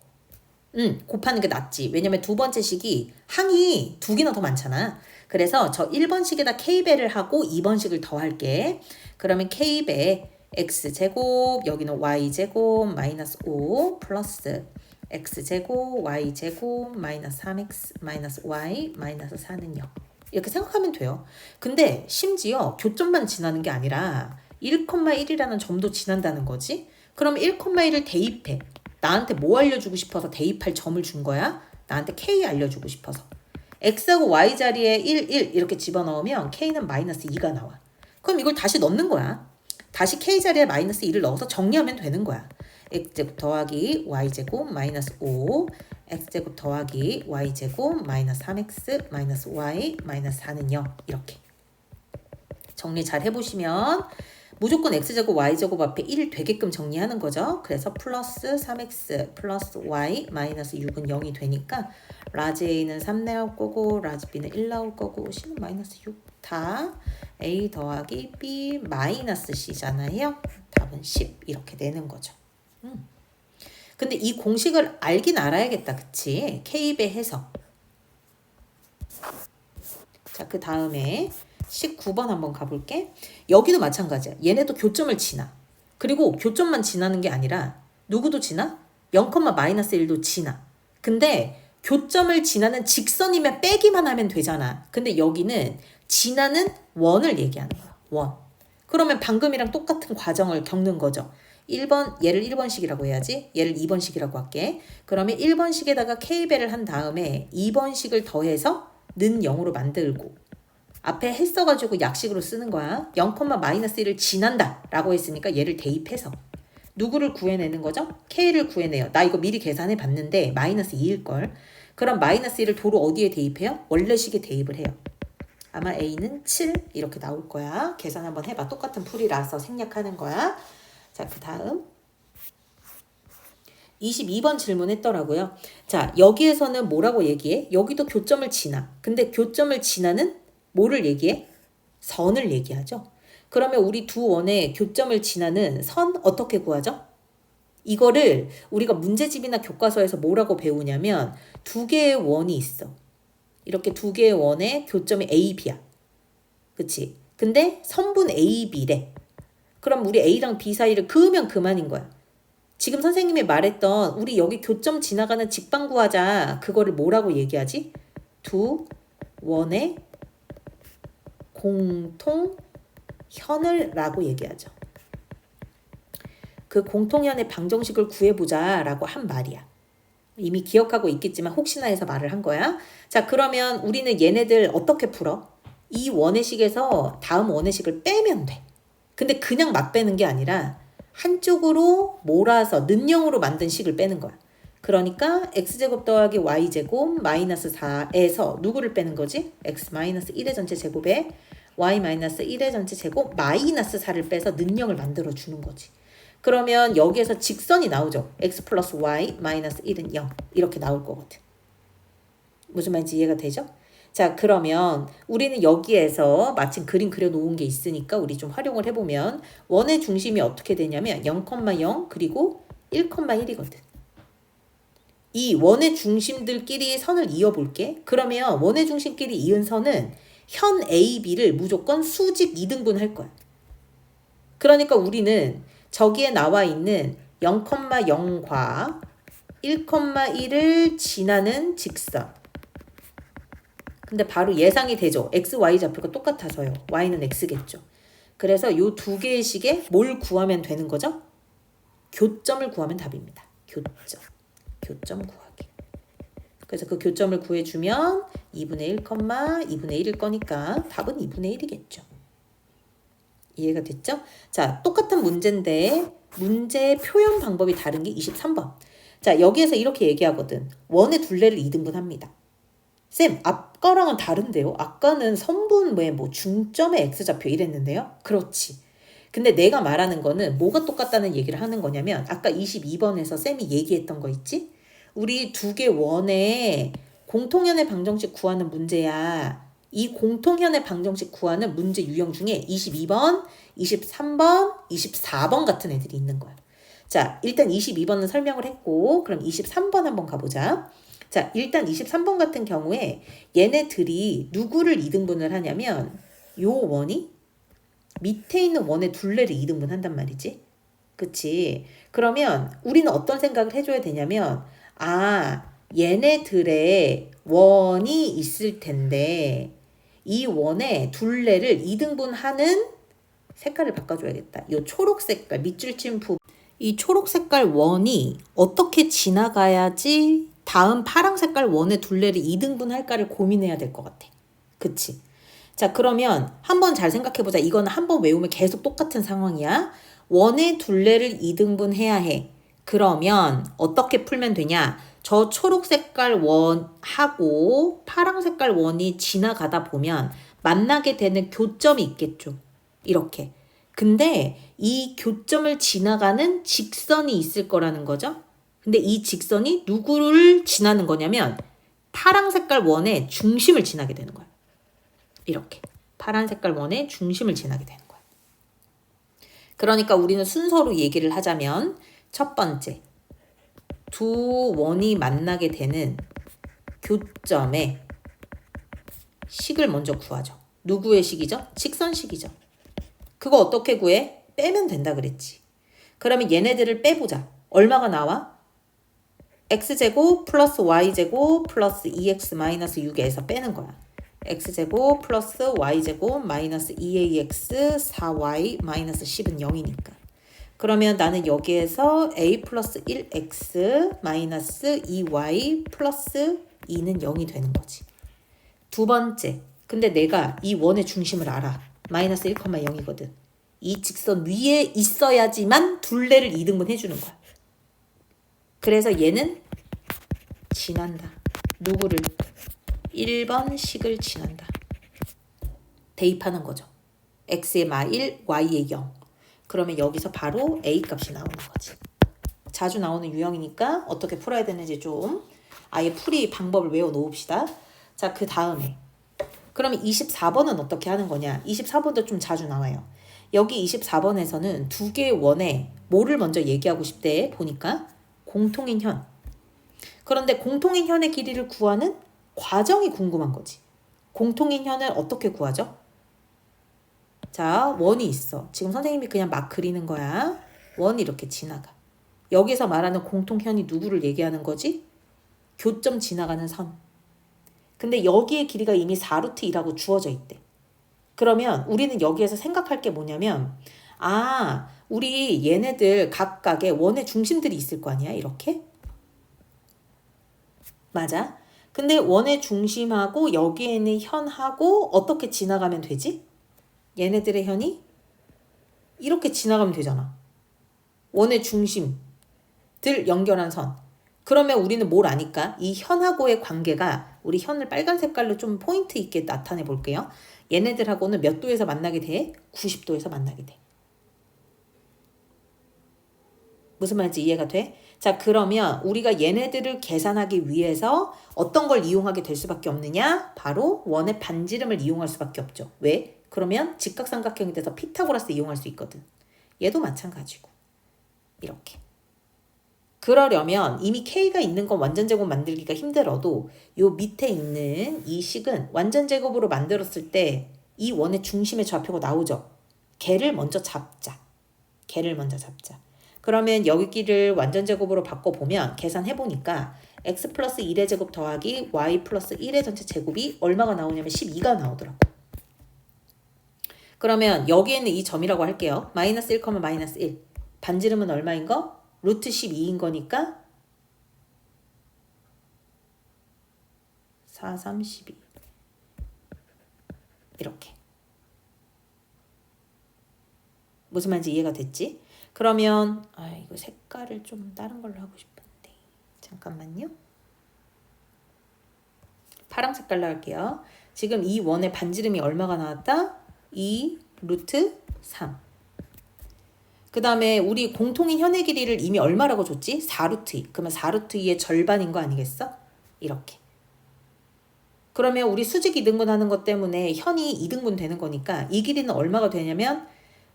곱하는 게 낫지. 왜냐면 두 번째 식이 항이 두 개나 더 많잖아. 그래서 저 1번식에다 K배를 하고 2번식을 더할게. 그러면 K배 X제곱 여기는 Y제곱 마이너스 5 플러스 X제곱 Y제곱 마이너스 3X 마이너스 Y 마이너스 4는요. 이렇게 생각하면 돼요. 근데 심지어 교점만 지나는 게 아니라 1,1이라는 점도 지난다는 거지. 그럼 1,1을 대입해. 나한테 뭐 알려주고 싶어서 대입할 점을 준 거야? 나한테 K 알려주고 싶어서. X하고 Y 자리에 1, 1 이렇게 집어넣으면 K는 마이너스 2가 나와. 그럼 이걸 다시 넣는 거야. 다시 K 자리에 마이너스 2를 넣어서 정리하면 되는 거야. X제곱 더하기 Y제곱 마이너스 5 X제곱 더하기 Y제곱 마이너스 3X 마이너스 Y 마이너스 4는요. 이렇게 정리 잘 해보시면 무조건 x제곱 y제곱 앞에 1 되게끔 정리하는 거죠. 그래서 플러스 3x 플러스 y 마이너스 6은 0이 되니까 라지 a는 3 나올 거고 라지 b는 1 나올 거고 c는 마이너스 6 다 a 더하기 b 마이너스 c잖아요. 답은 10 이렇게 되는 거죠. 근데 이 공식을 알긴 알아야겠다. 그치? K배 해석. 자, 그 다음에 19번 한번 가볼게. 여기도 마찬가지야. 얘네도 교점을 지나. 그리고 교점만 지나는 게 아니라 누구도 지나? 0, 마이너스 1도 지나. 근데 교점을 지나는 직선이면 빼기만 하면 되잖아. 근데 여기는 지나는 원을 얘기하는 거야. 원. 그러면 방금이랑 똑같은 과정을 겪는 거죠. 1번, 얘를 1번식이라고 해야지. 얘를 2번식이라고 할게. 그러면 1번식에다가 K배를 한 다음에 2번식을 더해서 는 0으로 만들고 앞에 했어가지고 약식으로 쓰는 거야. 0, 마이너스 1을 지난다 라고 했으니까 얘를 대입해서 누구를 구해내는 거죠? K를 구해내요. 나 이거 미리 계산해 봤는데 마이너스 2일걸. 그럼 마이너스 1을 도로 어디에 대입해요? 원래식에 대입을 해요. 아마 A는 7 이렇게 나올 거야. 계산 한번 해봐. 똑같은 풀이라서 생략하는 거야. 자, 그 다음 22번 질문했더라고요. 자, 여기에서는 뭐라고 얘기해? 여기도 교점을 지나. 근데 교점을 지나는 뭐를 얘기해? 선을 얘기하죠. 그러면 우리 두 원의 교점을 지나는 선 어떻게 구하죠? 이거를 우리가 문제집이나 교과서에서 뭐라고 배우냐면 두 개의 원이 있어. 이렇게 두 개의 원의 교점이 A, B야. 그치? 근데 선분 A, B래. 그럼 우리 A랑 B 사이를 그으면 그만인 거야. 지금 선생님이 말했던 우리 여기 교점 지나가는 직방 구하자. 그거를 뭐라고 얘기하지? 두 원의 공통현을 라고 얘기하죠. 그 공통현의 방정식을 구해보자 라고 한 말이야. 이미 기억하고 있겠지만 혹시나 해서 말을 한 거야. 자, 그러면 우리는 얘네들 어떻게 풀어? 이 원의 식에서 다음 원의 식을 빼면 돼. 근데 그냥 막 빼는 게 아니라 한쪽으로 몰아서 는영으로 만든 식을 빼는 거야. 그러니까 x제곱 더하기 y제곱 마이너스 4에서 누구를 빼는 거지? x 마이너스 1의 전체 제곱에 y 마이너스 1의 전체 제곱 마이너스 4를 빼서 는영을 만들어 주는 거지. 그러면 여기에서 직선이 나오죠. x 플러스 y 마이너스 1은 0 이렇게 나올 거거든. 무슨 말인지 이해가 되죠? 자, 그러면 우리는 여기에서 마침 그림 그려놓은 게 있으니까 우리 좀 활용을 해보면 원의 중심이 어떻게 되냐면 0,0 그리고 1,1이거든. 이 원의 중심들끼리 선을 이어볼게. 그러면 원의 중심끼리 이은 선은 현 A, B를 무조건 수직 2등분 할 거야. 그러니까 우리는 저기에 나와 있는 0,0과 1,1을 지나는 직선. 근데 바로 예상이 되죠. x, y 좌표가 똑같아서요. y는 x겠죠. 그래서 이 두 개의 식에 뭘 구하면 되는 거죠? 교점을 구하면 답입니다. 교점 구하기. 그래서 그 교점을 구해주면 2분의 1, 2분의 1일 거니까 답은 2분의 1이겠죠. 이해가 됐죠? 자, 똑같은 문제인데 문제 표현 방법이 다른 게 23번. 자, 여기에서 이렇게 얘기하거든. 원의 둘레를 2등분합니다. 쌤, 아까랑은 다른데요? 아까는 선분 뭐 중점의 x좌표 이랬는데요? 그렇지. 근데 내가 말하는 거는 뭐가 똑같다는 얘기를 하는 거냐면 아까 22번에서 쌤이 얘기했던 거 있지? 우리 두 개 원의 공통현의 방정식 구하는 문제야. 이 공통현의 방정식 구하는 문제 유형 중에 22번, 23번, 24번 같은 애들이 있는 거야. 자, 일단 22번은 설명을 했고 그럼 23번 한번 가보자. 자, 일단 23번 같은 경우에 얘네들이 누구를 2등분을 하냐면 요 원이 밑에 있는 원의 둘레를 2등분 한단 말이지. 그치? 그러면 우리는 어떤 생각을 해줘야 되냐면 얘네들의 원이 있을 텐데 이 원의 둘레를 2등분하는 색깔을 바꿔줘야겠다. 요 초록 색깔 밑줄 친 부분 이 초록 색깔 원이 어떻게 지나가야지 다음 파랑 색깔 원의 둘레를 2등분 할까를 고민해야 될 것 같아. 그치? 자, 그러면 한번 잘 생각해보자. 이거는 한번 외우면 계속 똑같은 상황이야. 원의 둘레를 2등분 해야 해. 그러면 어떻게 풀면 되냐? 저 초록 색깔 원하고 파랑 색깔 원이 지나가다 보면 만나게 되는 교점이 있겠죠. 이렇게. 근데 이 교점을 지나가는 직선이 있을 거라는 거죠. 근데 이 직선이 누구를 지나는 거냐면 파란 색깔 원의 중심을 지나게 되는 거야. 이렇게 파란 색깔 원의 중심을 지나게 되는 거야. 그러니까 우리는 순서로 얘기를 하자면 첫 번째, 두 원이 만나게 되는 교점의 식을 먼저 구하죠. 누구의 식이죠? 직선식이죠. 그거 어떻게 구해? 빼면 된다 그랬지. 그러면 얘네들을 빼보자. 얼마가 나와? x제곱 플러스 y제곱 플러스 2x 마이너스 6에서 빼는 거야. x제곱 플러스 y제곱 마이너스 2ax 4y 마이너스 10은 0이니까. 그러면 나는 여기에서 a 플러스 1x 마이너스 2y 플러스 2는 0이 되는 거지. 두 번째, 근데 내가 이 원의 중심을 알아. 마이너스 1,0이거든. 이 직선 위에 있어야지만 둘레를 2등분 해주는 거야. 그래서 얘는 지난다. 누구를? 1번 식을 지난다. 대입하는 거죠. x의 마1, y의 0. 그러면 여기서 바로 a 값이 나오는 거지. 자주 나오는 유형이니까 어떻게 풀어야 되는지 좀 아예 풀이 방법을 외워놓읍시다. 자, 그 다음에 그러면 24번은 어떻게 하는 거냐? 24번도 좀 자주 나와요. 여기 24번에서는 두 개의 원에 뭐를 먼저 얘기하고 싶대 보니까 공통인 현. 그런데 공통인 현의 길이를 구하는 과정이 궁금한 거지. 공통인 현을 어떻게 구하죠? 자, 원이 있어. 지금 선생님이 그냥 막 그리는 거야. 원이 이렇게 지나가. 여기서 말하는 공통현이 누구를 얘기하는 거지? 교점 지나가는 선. 근데 여기의 길이가 이미 4루트 2라고 주어져 있대. 그러면 우리는 여기에서 생각할 게 뭐냐면 우리 얘네들 각각의 원의 중심들이 있을 거 아니야? 이렇게? 맞아. 근데 원의 중심하고 여기에 있는 현하고 어떻게 지나가면 되지? 얘네들의 현이 이렇게 지나가면 되잖아. 원의 중심들 연결한 선. 그러면 우리는 뭘 아니까? 이 현하고의 관계가 우리 현을 빨간 색깔로 좀 포인트 있게 나타내 볼게요. 얘네들하고는 몇 도에서 만나게 돼? 90도에서 만나게 돼. 무슨 말인지 이해가 돼? 자, 그러면 우리가 얘네들을 계산하기 위해서 어떤 걸 이용하게 될 수밖에 없느냐? 바로 원의 반지름을 이용할 수밖에 없죠. 왜? 그러면 직각삼각형이 돼서 피타고라스 이용할 수 있거든. 얘도 마찬가지고. 이렇게. 그러려면 이미 K가 있는 건 완전제곱 만들기가 힘들어도 요 밑에 있는 이 식은 완전제곱으로 만들었을 때 이 원의 중심의 좌표가 나오죠. 걔를 먼저 잡자. 걔를 먼저 잡자. 그러면 여기를 완전제곱으로 바꿔보면 계산해보니까 x 플러스 1의 제곱 더하기 y 플러스 1의 전체 제곱이 얼마가 나오냐면 12가 나오더라고. 그러면 여기에 있는 이 점이라고 할게요. 마이너스 1, 마이너스 1. 반지름은 얼마인 거? 루트 12인 거니까 4, 3, 12. 이렇게. 무슨 말인지 이해가 됐지? 그러면 이거 색깔을 좀 다른 걸로 하고 싶은데 잠깐만요. 파란 색깔로 할게요. 지금 이 원의 반지름이 얼마가 나왔다? 2 루트 3. 그 다음에 우리 공통인 현의 길이를 이미 얼마라고 줬지? 4루트 2. 그러면 4루트 2의 절반인 거 아니겠어? 이렇게. 그러면 우리 수직 2등분 하는 것 때문에 현이 2등분 되는 거니까 이 길이는 얼마가 되냐면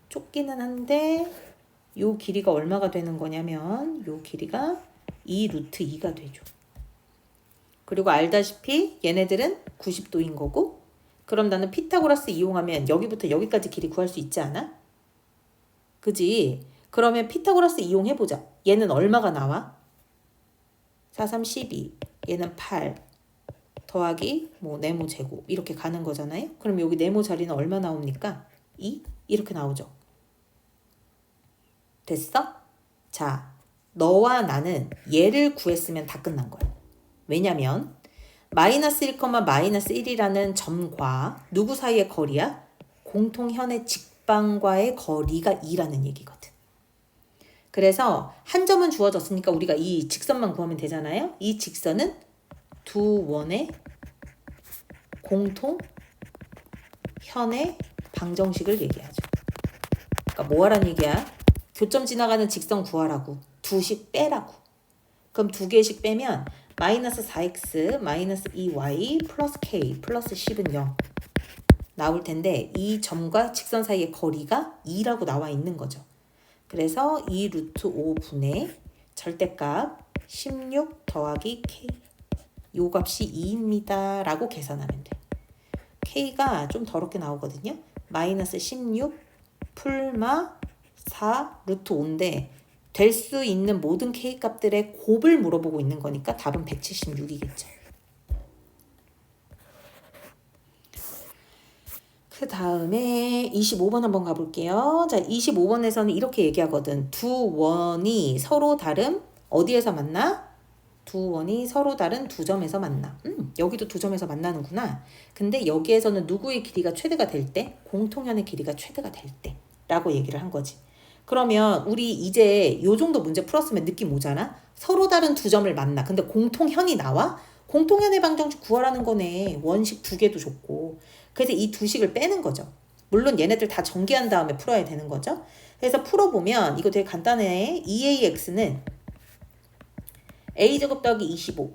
좁기는 한데 요 길이가 얼마가 되는 거냐면 요 길이가 2 루트 2가 되죠. 그리고 알다시피 얘네들은 90도인 거고 그럼 나는 피타고라스 이용하면 여기부터 여기까지 길이 구할 수 있지 않아? 그지? 그러면 피타고라스 이용해보자. 얘는 얼마가 나와? 4, 3, 12. 얘는 8. 더하기 네모 제곱. 이렇게 가는 거잖아요. 그럼 여기 네모 자리는 얼마 나옵니까? 2? 이렇게 나오죠. 됐어? 자, 너와 나는 얘를 구했으면 다 끝난 거야. 왜냐면 마이너스 1, 마이너스 1이라는 점과 누구 사이의 거리야? 공통현의 직방과의 거리가 2라는 얘기거든. 그래서 한 점은 주어졌으니까 우리가 이 직선만 구하면 되잖아요. 이 직선은 두 원의 공통현의 방정식을 얘기하죠. 그러니까 그러니까 뭐 하라는 얘기야? 교점 지나가는 직선 구하라고. 2씩 빼라고. 그럼 2개씩 빼면 마이너스 4x 마이너스 2y 플러스 k 플러스 10은 0 나올 텐데 이 점과 직선 사이의 거리가 2라고 나와 있는 거죠. 그래서 2 루트 5분의 절대값 16 더하기 k 요 값이 2입니다 라고 계산하면 돼. k가 좀 더럽게 나오거든요. 마이너스 16 풀마 4 루트 5인데 될 수 있는 모든 k 값들의 곱을 물어보고 있는 거니까 답은 176이겠죠. 그 다음에 25번 한번 가볼게요. 자, 25번에서는 이렇게 얘기하거든. 두 원이 서로 다른 어디에서 만나? 두 원이 서로 다른 두 점에서 만나. 여기도 두 점에서 만나는구나. 근데 여기에서는 누구의 길이가 최대가 될 때? 공통현의 길이가 최대가 될 때. 라고 얘기를 한 거지. 그러면 우리 이제 요 정도 문제 풀었으면 느낌 오잖아? 서로 다른 두 점을 만나. 근데 공통현이 나와? 공통현의 방정식 구하라는 거네. 원식 2개도 줬고. 그래서 이 2식을 빼는 거죠. 물론 얘네들 다 전개한 다음에 풀어야 되는 거죠. 그래서 풀어보면 이거 되게 간단해. 2ax는 a제곱 더하기 25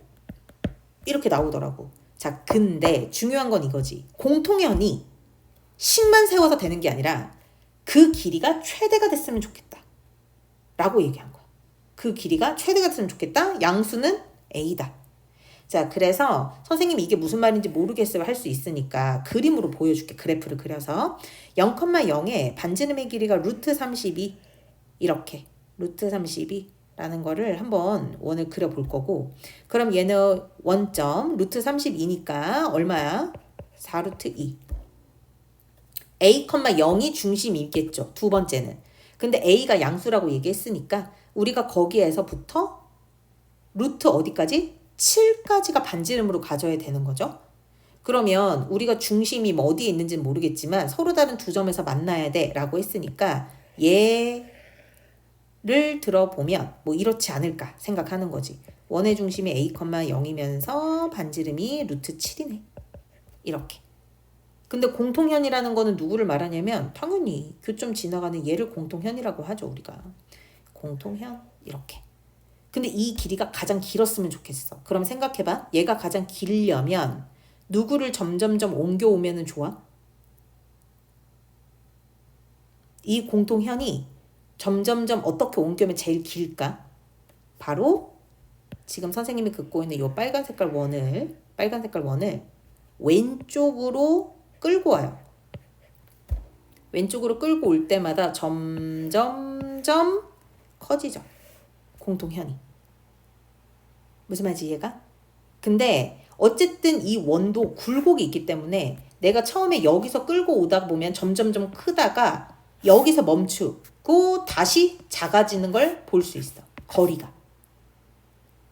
이렇게 나오더라고. 자, 근데 중요한 건 이거지. 공통현이 식만 세워서 되는 게 아니라 그 길이가 최대가 됐으면 좋겠다 라고 얘기한 거야. 그 길이가 최대가 됐으면 좋겠다. 양수는 a다. 자, 그래서 선생님이 이게 무슨 말인지 모르겠어요 할 수 있으니까 그림으로 보여줄게. 그래프를 그려서 0,0의 반지름의 길이가 루트 32 이렇게 루트 32라는 거를 한번 원을 그려볼 거고, 그럼 얘는 원점 루트 32니까 얼마야? 4루트 2 a, 0이 중심이겠죠. 두 번째는. 근데 a가 양수라고 얘기했으니까 우리가 거기에서부터 루트 어디까지? 7까지가 반지름으로 가져야 되는 거죠. 그러면 우리가 중심이 뭐 어디에 있는지는 모르겠지만 서로 다른 두 점에서 만나야 돼 라고 했으니까 얘를 들어보면 뭐 이렇지 않을까 생각하는 거지. 원의 중심이 a, 0이면서 반지름이 루트 7이네. 이렇게. 근데 공통현이라는 거는 누구를 말하냐면 당연히 교점 지나가는 얘를 공통현이라고 하죠. 우리가. 공통현 이렇게. 근데 이 길이가 가장 길었으면 좋겠어. 그럼 생각해봐. 얘가 가장 길려면 누구를 점점점 옮겨오면 좋아? 이 공통현이 점점점 어떻게 옮겨면 제일 길까? 바로 지금 선생님이 긋고 있는 이 빨간 색깔 원을 왼쪽으로 끌고 와요. 왼쪽으로 끌고 올 때마다 점점점 커지죠. 공통현이. 무슨 말인지 이해가? 근데 어쨌든 이 원도 굴곡이 있기 때문에 내가 처음에 여기서 끌고 오다 보면 점점점 크다가 여기서 멈추고 다시 작아지는 걸 볼 수 있어. 거리가.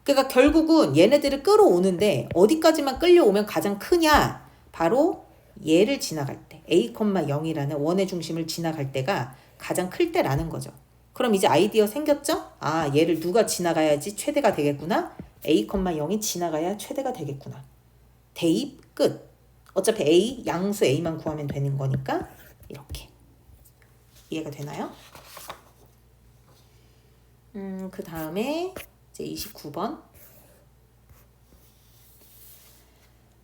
그러니까 결국은 얘네들을 끌어오는데 어디까지만 끌려오면 가장 크냐? 바로 얘를 지나갈 때 a, 0이라는 원의 중심을 지나갈 때가 가장 클 때라는 거죠. 그럼 이제 아이디어 생겼죠? 아, 얘를 누가 지나가야지 최대가 되겠구나. a, 0이 지나가야 최대가 되겠구나. 대입 끝. 어차피 a, 양수 a만 구하면 되는 거니까 이렇게. 이해가 되나요? 그 다음에 이제 29번.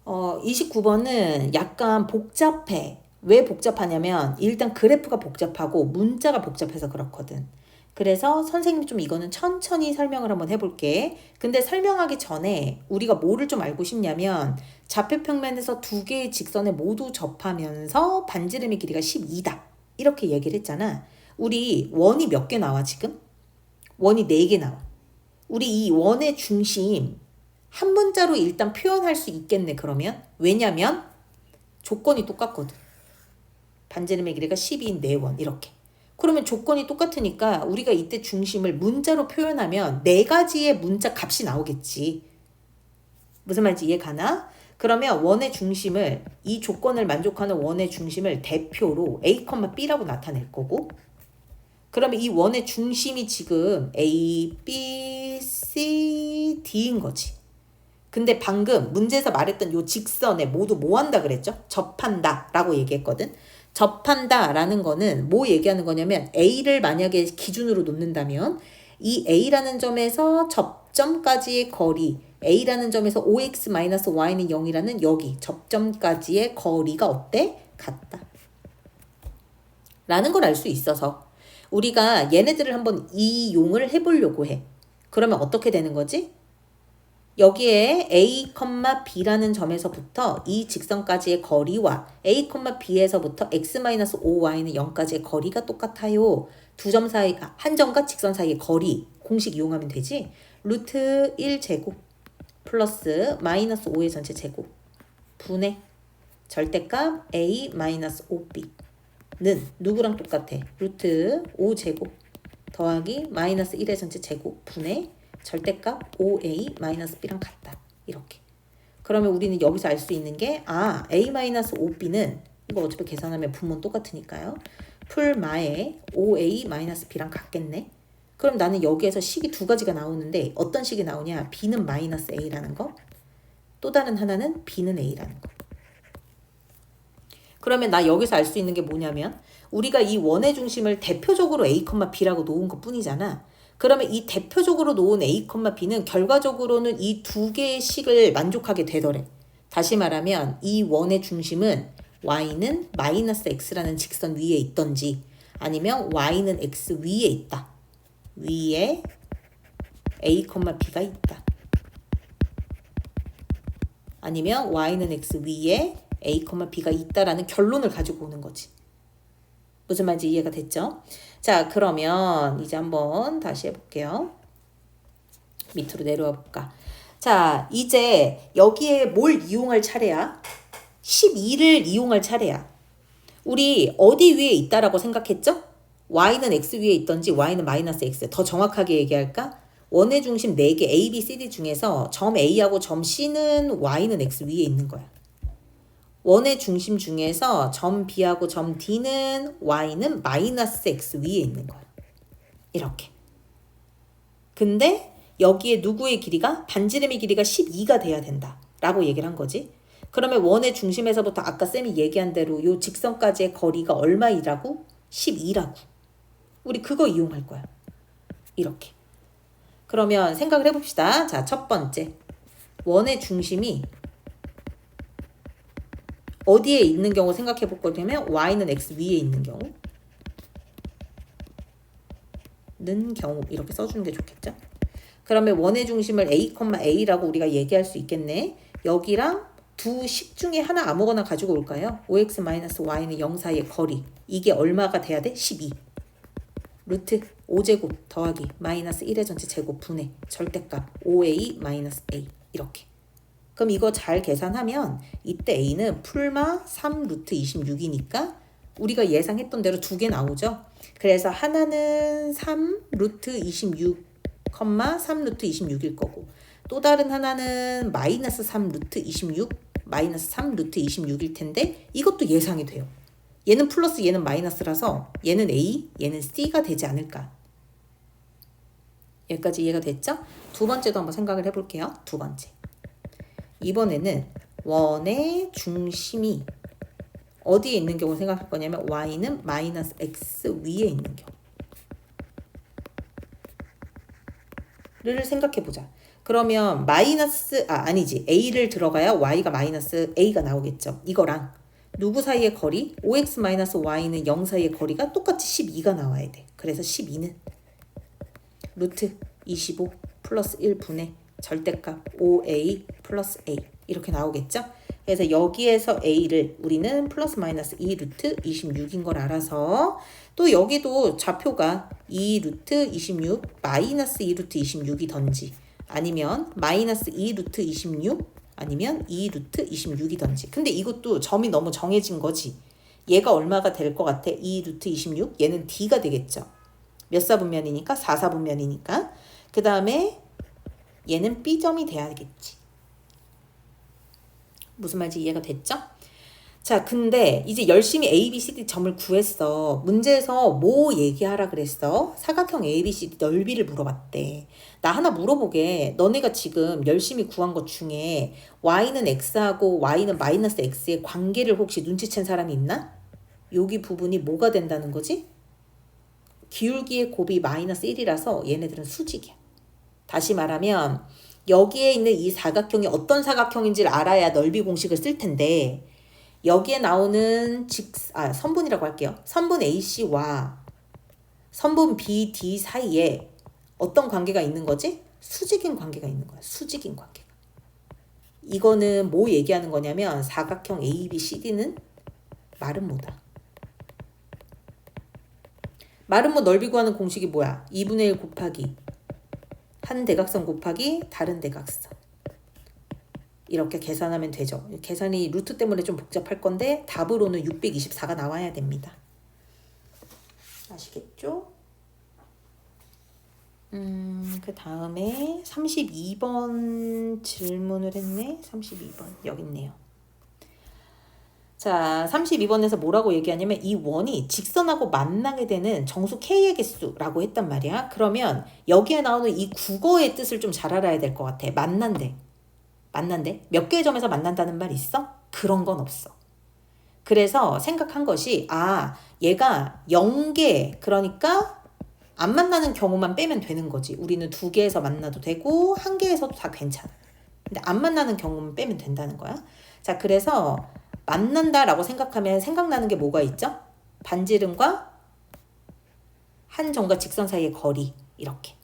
29번은 약간 복잡해. 왜 복잡하냐면 일단 그래프가 복잡하고 문자가 복잡해서 그렇거든. 그래서 선생님이 좀 이거는 천천히 설명을 한번 해볼게. 근데 설명하기 전에 우리가 뭐를 좀 알고 싶냐면 좌표평면에서 두 개의 직선에 모두 접하면서 반지름의 길이가 12다. 이렇게 얘기를 했잖아. 우리 원이 몇 개 나와 지금? 원이 4개 나와. 우리 이 원의 중심 한 문자로 일단 표현할 수 있겠네 그러면. 왜냐면 조건이 똑같거든. 반지름의 길이가 12인 4원 이렇게. 그러면 조건이 똑같으니까 우리가 이때 중심을 문자로 표현하면 4가지의 문자 값이 나오겠지. 무슨 말인지 이해 가나? 그러면 원의 중심을, 이 조건을 만족하는 원의 중심을 대표로 A, B라고 나타낼 거고, 그러면 이 원의 중심이 지금 A, B, C, D인 거지. 근데 방금 문제에서 말했던 요 직선에 모두 뭐 한다 그랬죠? 접한다 라고 얘기했거든. 접한다라는 거는 뭐 얘기하는 거냐면 A를 만약에 기준으로 놓는다면 이 A라는 점에서 접점까지의 거리, A라는 점에서 OX-Y는 0이라는 여기 접점까지의 거리가 어때? 같다. 라는 걸 알 수 있어서 우리가 얘네들을 한번 이용을 해보려고 해. 그러면 어떻게 되는 거지? 여기에 A, B라는 점에서부터 이 직선까지의 거리와 A, B에서부터 X-5Y는 0까지의 거리가 똑같아요. 두 점 사이, 한 점과 직선 사이의 거리 공식 이용하면 되지. 루트 1제곱 플러스 마이너스 5의 전체 제곱 분의 절대값 A-5B는 누구랑 똑같아? 루트 5제곱 더하기 마이너스 1의 전체 제곱 분의 절대값 5A-B랑 같다. 이렇게. 그러면 우리는 여기서 알 수 있는 게 A-5B는 이거 어차피 계산하면 분모는 똑같으니까요. 풀마에 5A-B랑 같겠네. 그럼 나는 여기에서 식이 두 가지가 나오는데 어떤 식이 나오냐? B는 마이너스 A라는 거. 또 다른 하나는 B는 A라는 거. 그러면 나 여기서 알 수 있는 게 뭐냐면 우리가 이 원의 중심을 대표적으로 A, B라고 놓은 것 뿐이잖아. 그러면 이 대표적으로 놓은 A, B는 결과적으로는 이 두 개의 식을 만족하게 되더래. 다시 말하면 이 원의 중심은 Y는 마이너스 X라는 직선 위에 있던지 아니면 Y는 X 위에 있다. 위에 A, B가 있다. 아니면 Y는 X 위에 A, B가 있다라는 결론을 가지고 오는 거지. 무슨 말인지 이해가 됐죠? 자, 그러면 이제 한번 다시 해볼게요. 밑으로 내려와 볼까? 자, 이제 여기에 뭘 이용할 차례야? 12를 이용할 차례야. 우리 어디 위에 있다라고 생각했죠? Y는 X 위에 있던지 Y는 마이너스 X. 더 정확하게 얘기할까? 원의 중심 4개 A, B, C, D 중에서 점 A하고 점 C는 Y는 X 위에 있는 거야. 원의 중심 중에서 점 B하고 점 D는 Y는 마이너스 X 위에 있는 거야. 이렇게. 근데 여기에 누구의 길이가? 반지름의 길이가 12가 돼야 된다. 라고 얘기를 한 거지. 그러면 원의 중심에서부터 아까 쌤이 얘기한 대로 요 직선까지의 거리가 얼마이라고? 12라고. 우리 그거 이용할 거야. 이렇게. 그러면 생각을 해봅시다. 자, 첫 번째. 원의 중심이 어디에 있는 경우 생각해 볼 거냐면 Y는 X 위에 있는 경우 이렇게 써주는 게 좋겠죠? 그러면 원의 중심을 A, A라고 우리가 얘기할 수 있겠네. 여기랑 두 식 중에 하나 아무거나 가지고 올까요? 5x-y는 0 사이의 거리. 이게 얼마가 돼야 돼? 12. 루트 5제곱 더하기 마이너스 1의 전체 제곱 분의 절대값 5a 마이너스 a. 이렇게. 그럼 이거 잘 계산하면 이때 A는 풀마 3 루트 26이니까 우리가 예상했던 대로 두 개 나오죠. 그래서 하나는 3 루트 26, 3 루트 26일 거고 또 다른 하나는 마이너스 3 루트 26, 마이너스 3 루트 26일 텐데 이것도 예상이 돼요. 얘는 플러스 얘는 마이너스라서 얘는 A, 얘는 C가 되지 않을까. 여기까지 이해가 됐죠? 두 번째도 한번 생각을 해볼게요. 두 번째. 이번에는 원의 중심이 어디에 있는 경우 생각할 거냐면 Y는 마이너스 X 위에 있는 경우를 생각해 보자. 그러면 아니지. A를 들어가야 Y가 마이너스 A가 나오겠죠. 이거랑 누구 사이의 거리? 5x-y는 0 사이의 거리가 똑같이 12가 나와야 돼. 그래서 12는 루트 25 플러스 1분의 절대값 5a 플러스 a 이렇게 나오겠죠? 그래서 여기에서 a를 우리는 플러스 마이너스 2 루트 26인 걸 알아서 또 여기도 좌표가 2 루트 26 마이너스 2 루트 26이던지 아니면 마이너스 2 루트 26 아니면 2 루트 26이던지. 근데 이것도 점이 너무 정해진 거지. 얘가 얼마가 될 것 같아? 2 루트 26 얘는 d가 되겠죠. 몇 사분면이니까? 4사분면이니까. 그 다음에 얘는 B점이 돼야겠지. 무슨 말인지 이해가 됐죠? 자, 근데 이제 열심히 A, B, C, D 점을 구했어. 문제에서 뭐 얘기하라 그랬어? 사각형 A, B, C, D 넓이를 물어봤대. 나 하나 물어보게. 너네가 지금 열심히 구한 것 중에 Y는 X하고 Y는 마이너스 X의 관계를 혹시 눈치챈 사람이 있나? 여기 부분이 뭐가 된다는 거지? 기울기의 곱이 마이너스 1이라서 얘네들은 수직이야. 다시 말하면 여기에 있는 이 사각형이 어떤 사각형인지를 알아야 넓이 공식을 쓸 텐데 여기에 나오는 선분이라고 할게요. 선분 AC와 선분 BD 사이에 어떤 관계가 있는 거지? 수직인 관계가 있는 거야. 수직인 관계가. 이거는 뭐 얘기하는 거냐면 사각형 ABCD는 마름모다. 마름모 넓이 구하는 공식이 뭐야? 2분의 1 곱하기 한 대각선 곱하기 다른 대각선. 이렇게 계산하면 되죠. 계산이 루트 때문에 좀 복잡할 건데 답으로는 624가 나와야 됩니다. 아시겠죠? 그 다음에 32번 질문을 했네. 32번 여기 있네요. 자, 32번에서 뭐라고 얘기하냐면 이 원이 직선하고 만나게 되는 정수 K의 개수라고 했단 말이야. 그러면 여기에 나오는 이 국어의 뜻을 좀 잘 알아야 될 것 같아. 만난대. 몇 개의 점에서 만난다는 말 있어? 그런 건 없어. 그래서 생각한 것이 얘가 0개 그러니까 안 만나는 경우만 빼면 되는 거지. 우리는 2개에서 만나도 되고 1개에서도 다 괜찮아. 근데 안 만나는 경우만 빼면 된다는 거야. 자, 그래서 만난다라고 생각하면 생각나는 게 뭐가 있죠? 반지름과 한 점과 직선 사이의 거리 이렇게.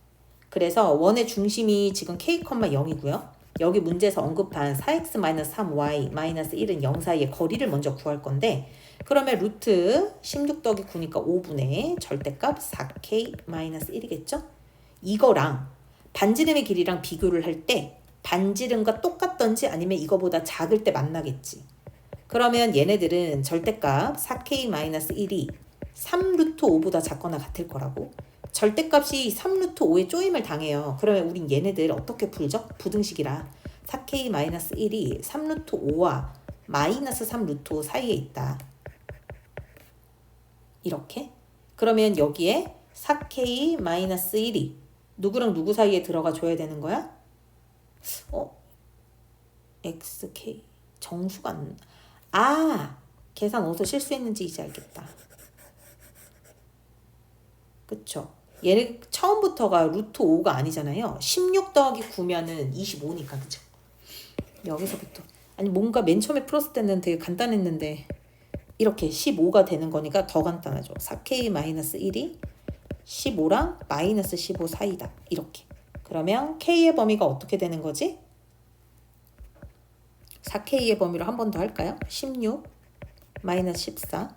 그래서 원의 중심이 지금 K,0이고요. 여기 문제에서 언급한 4x-3y-1은 0 사이의 거리를 먼저 구할 건데 그러면 루트 16 더하기 9니까 5분의 절대값 4k-1이겠죠? 이거랑 반지름의 길이랑 비교를 할 때 반지름과 똑같던지 아니면 이거보다 작을 때 만나겠지. 그러면 얘네들은 절대값 4k-1이 3루트 5보다 작거나 같을 거라고. 절대값이 3루트 5에 쪼임을 당해요. 그러면 우린 얘네들 어떻게 풀죠? 부등식이라 4k-1이 3루트 5와 마이너스 3루트 5 사이에 있다. 이렇게. 그러면 여기에 4k-1이 누구랑 누구 사이에 들어가 줘야 되는 거야? xk 정수가 계산 어디서 실수했는지 이제 알겠다. 그쵸? 얘는 처음부터가 루트 5가 아니잖아요. 16 더하기 9면은 25니까 그죠? 여기서부터 뭔가 맨 처음에 풀었을 때는 되게 간단했는데 이렇게 15가 되는 거니까 더 간단하죠. 4k-1이 15랑 마이너스 15 사이다. 이렇게. 그러면 k의 범위가 어떻게 되는 거지? 4k의 범위로 한 번 더 할까요? 16 마이너스 14.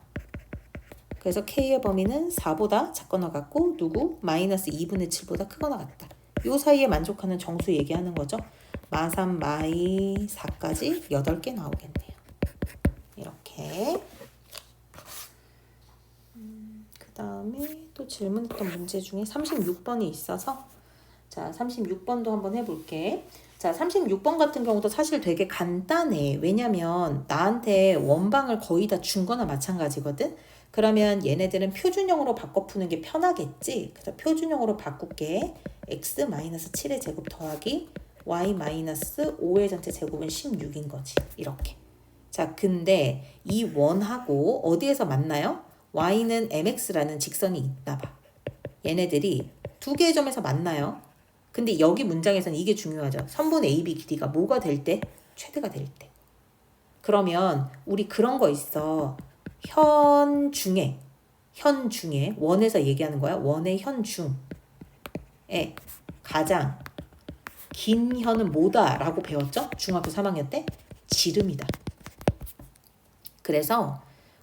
그래서 k의 범위는 4보다 작거나 같고 누구? 마이너스 2분의 7보다 크거나 같다. 요 사이에 만족하는 정수 얘기하는 거죠. 마3, 마이 4까지 8개 나오겠네요. 이렇게. 그 다음에 또 질문했던 문제 중에 36번이 있어서 자 36번도 한번 해볼게. 자 36번 같은 경우도 사실 되게 간단해. 왜냐면 나한테 원방을 거의 다 준 거나 마찬가지거든. 그러면 얘네들은 표준형으로 바꿔 푸는 게 편하겠지. 그래서 표준형으로 바꿀게. x-7의 제곱 더하기 y-5의 전체 제곱은 16인 거지. 이렇게. 자, 근데 이 원하고 어디에서 만나요? y는 mx라는 직선이 있나 봐. 얘네들이 2개의 점에서 만나요. 근데 여기 문장에서는 이게 중요하죠. 선분 AB 길이가 뭐가 될 때? 최대가 될 때. 그러면 우리 그런 거 있어. 현 중에 원에서 얘기하는 거야. 원의 현 중에 가장 긴 현은 뭐다? 라고 배웠죠? 중학교 3학년 때? 지름이다. 그래서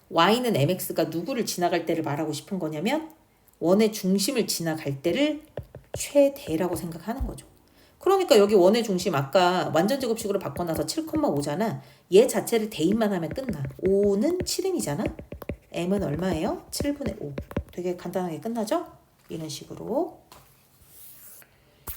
y는 mx가 누구를 지나갈 때를 말하고 싶은 거냐면 원의 중심을 지나갈 때를 최대라고 생각하는 거죠. 그러니까 여기 원의 중심 아까 완전 제곱식으로 바꿔놔서 7,5잖아. 얘 자체를 대입만 하면 끝나. 5는 7m이잖아. m은 얼마예요? 7분의 5. 되게 간단하게 끝나죠? 이런 식으로.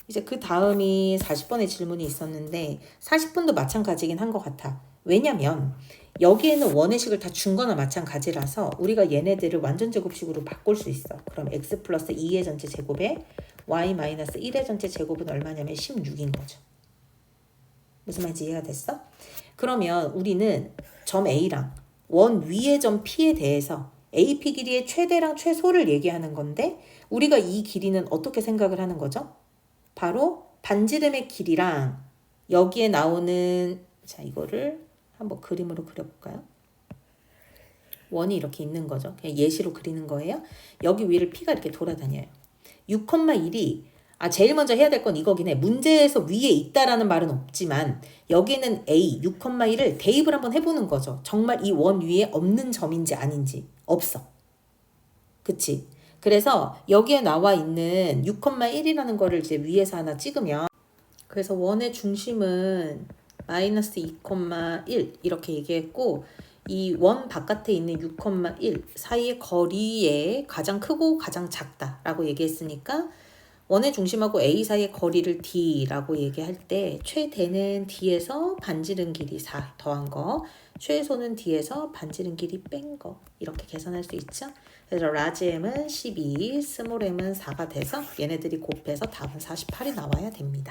이제 그 다음이 40번의 질문이 있었는데 40번도 마찬가지긴 한 것 같아. 왜냐면 여기에는 원의 식을 다 준 거나 마찬가지라서 우리가 얘네들을 완전 제곱식으로 바꿀 수 있어. 그럼 x 플러스 2의 전체 제곱에 y 마이너스 1의 전체 제곱은 얼마냐면 16인 거죠. 무슨 말인지 이해가 됐어? 그러면 우리는 점 A랑 원 위의 점 P에 대해서 AP 길이의 최대랑 최소를 얘기하는 건데 우리가 이 길이는 어떻게 생각을 하는 거죠? 바로 반지름의 길이랑 여기에 나오는 자 이거를 한번 그림으로 그려볼까요? 원이 이렇게 있는 거죠. 그냥 예시로 그리는 거예요. 여기 위를 P가 이렇게 돌아다녀요. 6,1이 제일 먼저 해야 될 건 이거긴 해. 문제에서 위에 있다라는 말은 없지만 여기는 A 6,1을 대입을 한번 해보는 거죠. 정말 이 원 위에 없는 점인지 아닌지. 없어. 그치? 그래서 여기에 나와 있는 6,1이라는 거를 이제 위에서 하나 찍으면 그래서 원의 중심은 마이너스 2,1 이렇게 얘기했고 이 원 바깥에 있는 6,1 사이의 거리에 가장 크고 가장 작다라고 얘기했으니까 원의 중심하고 A 사이의 거리를 D라고 얘기할 때 최대는 D에서 반지름 길이 4 더한 거, 최소는 D에서 반지름 길이 뺀 거 이렇게 계산할 수 있죠? 그래서 라지 M은 12, 스몰 M은 4가 돼서 얘네들이 곱해서 답은 48이 나와야 됩니다.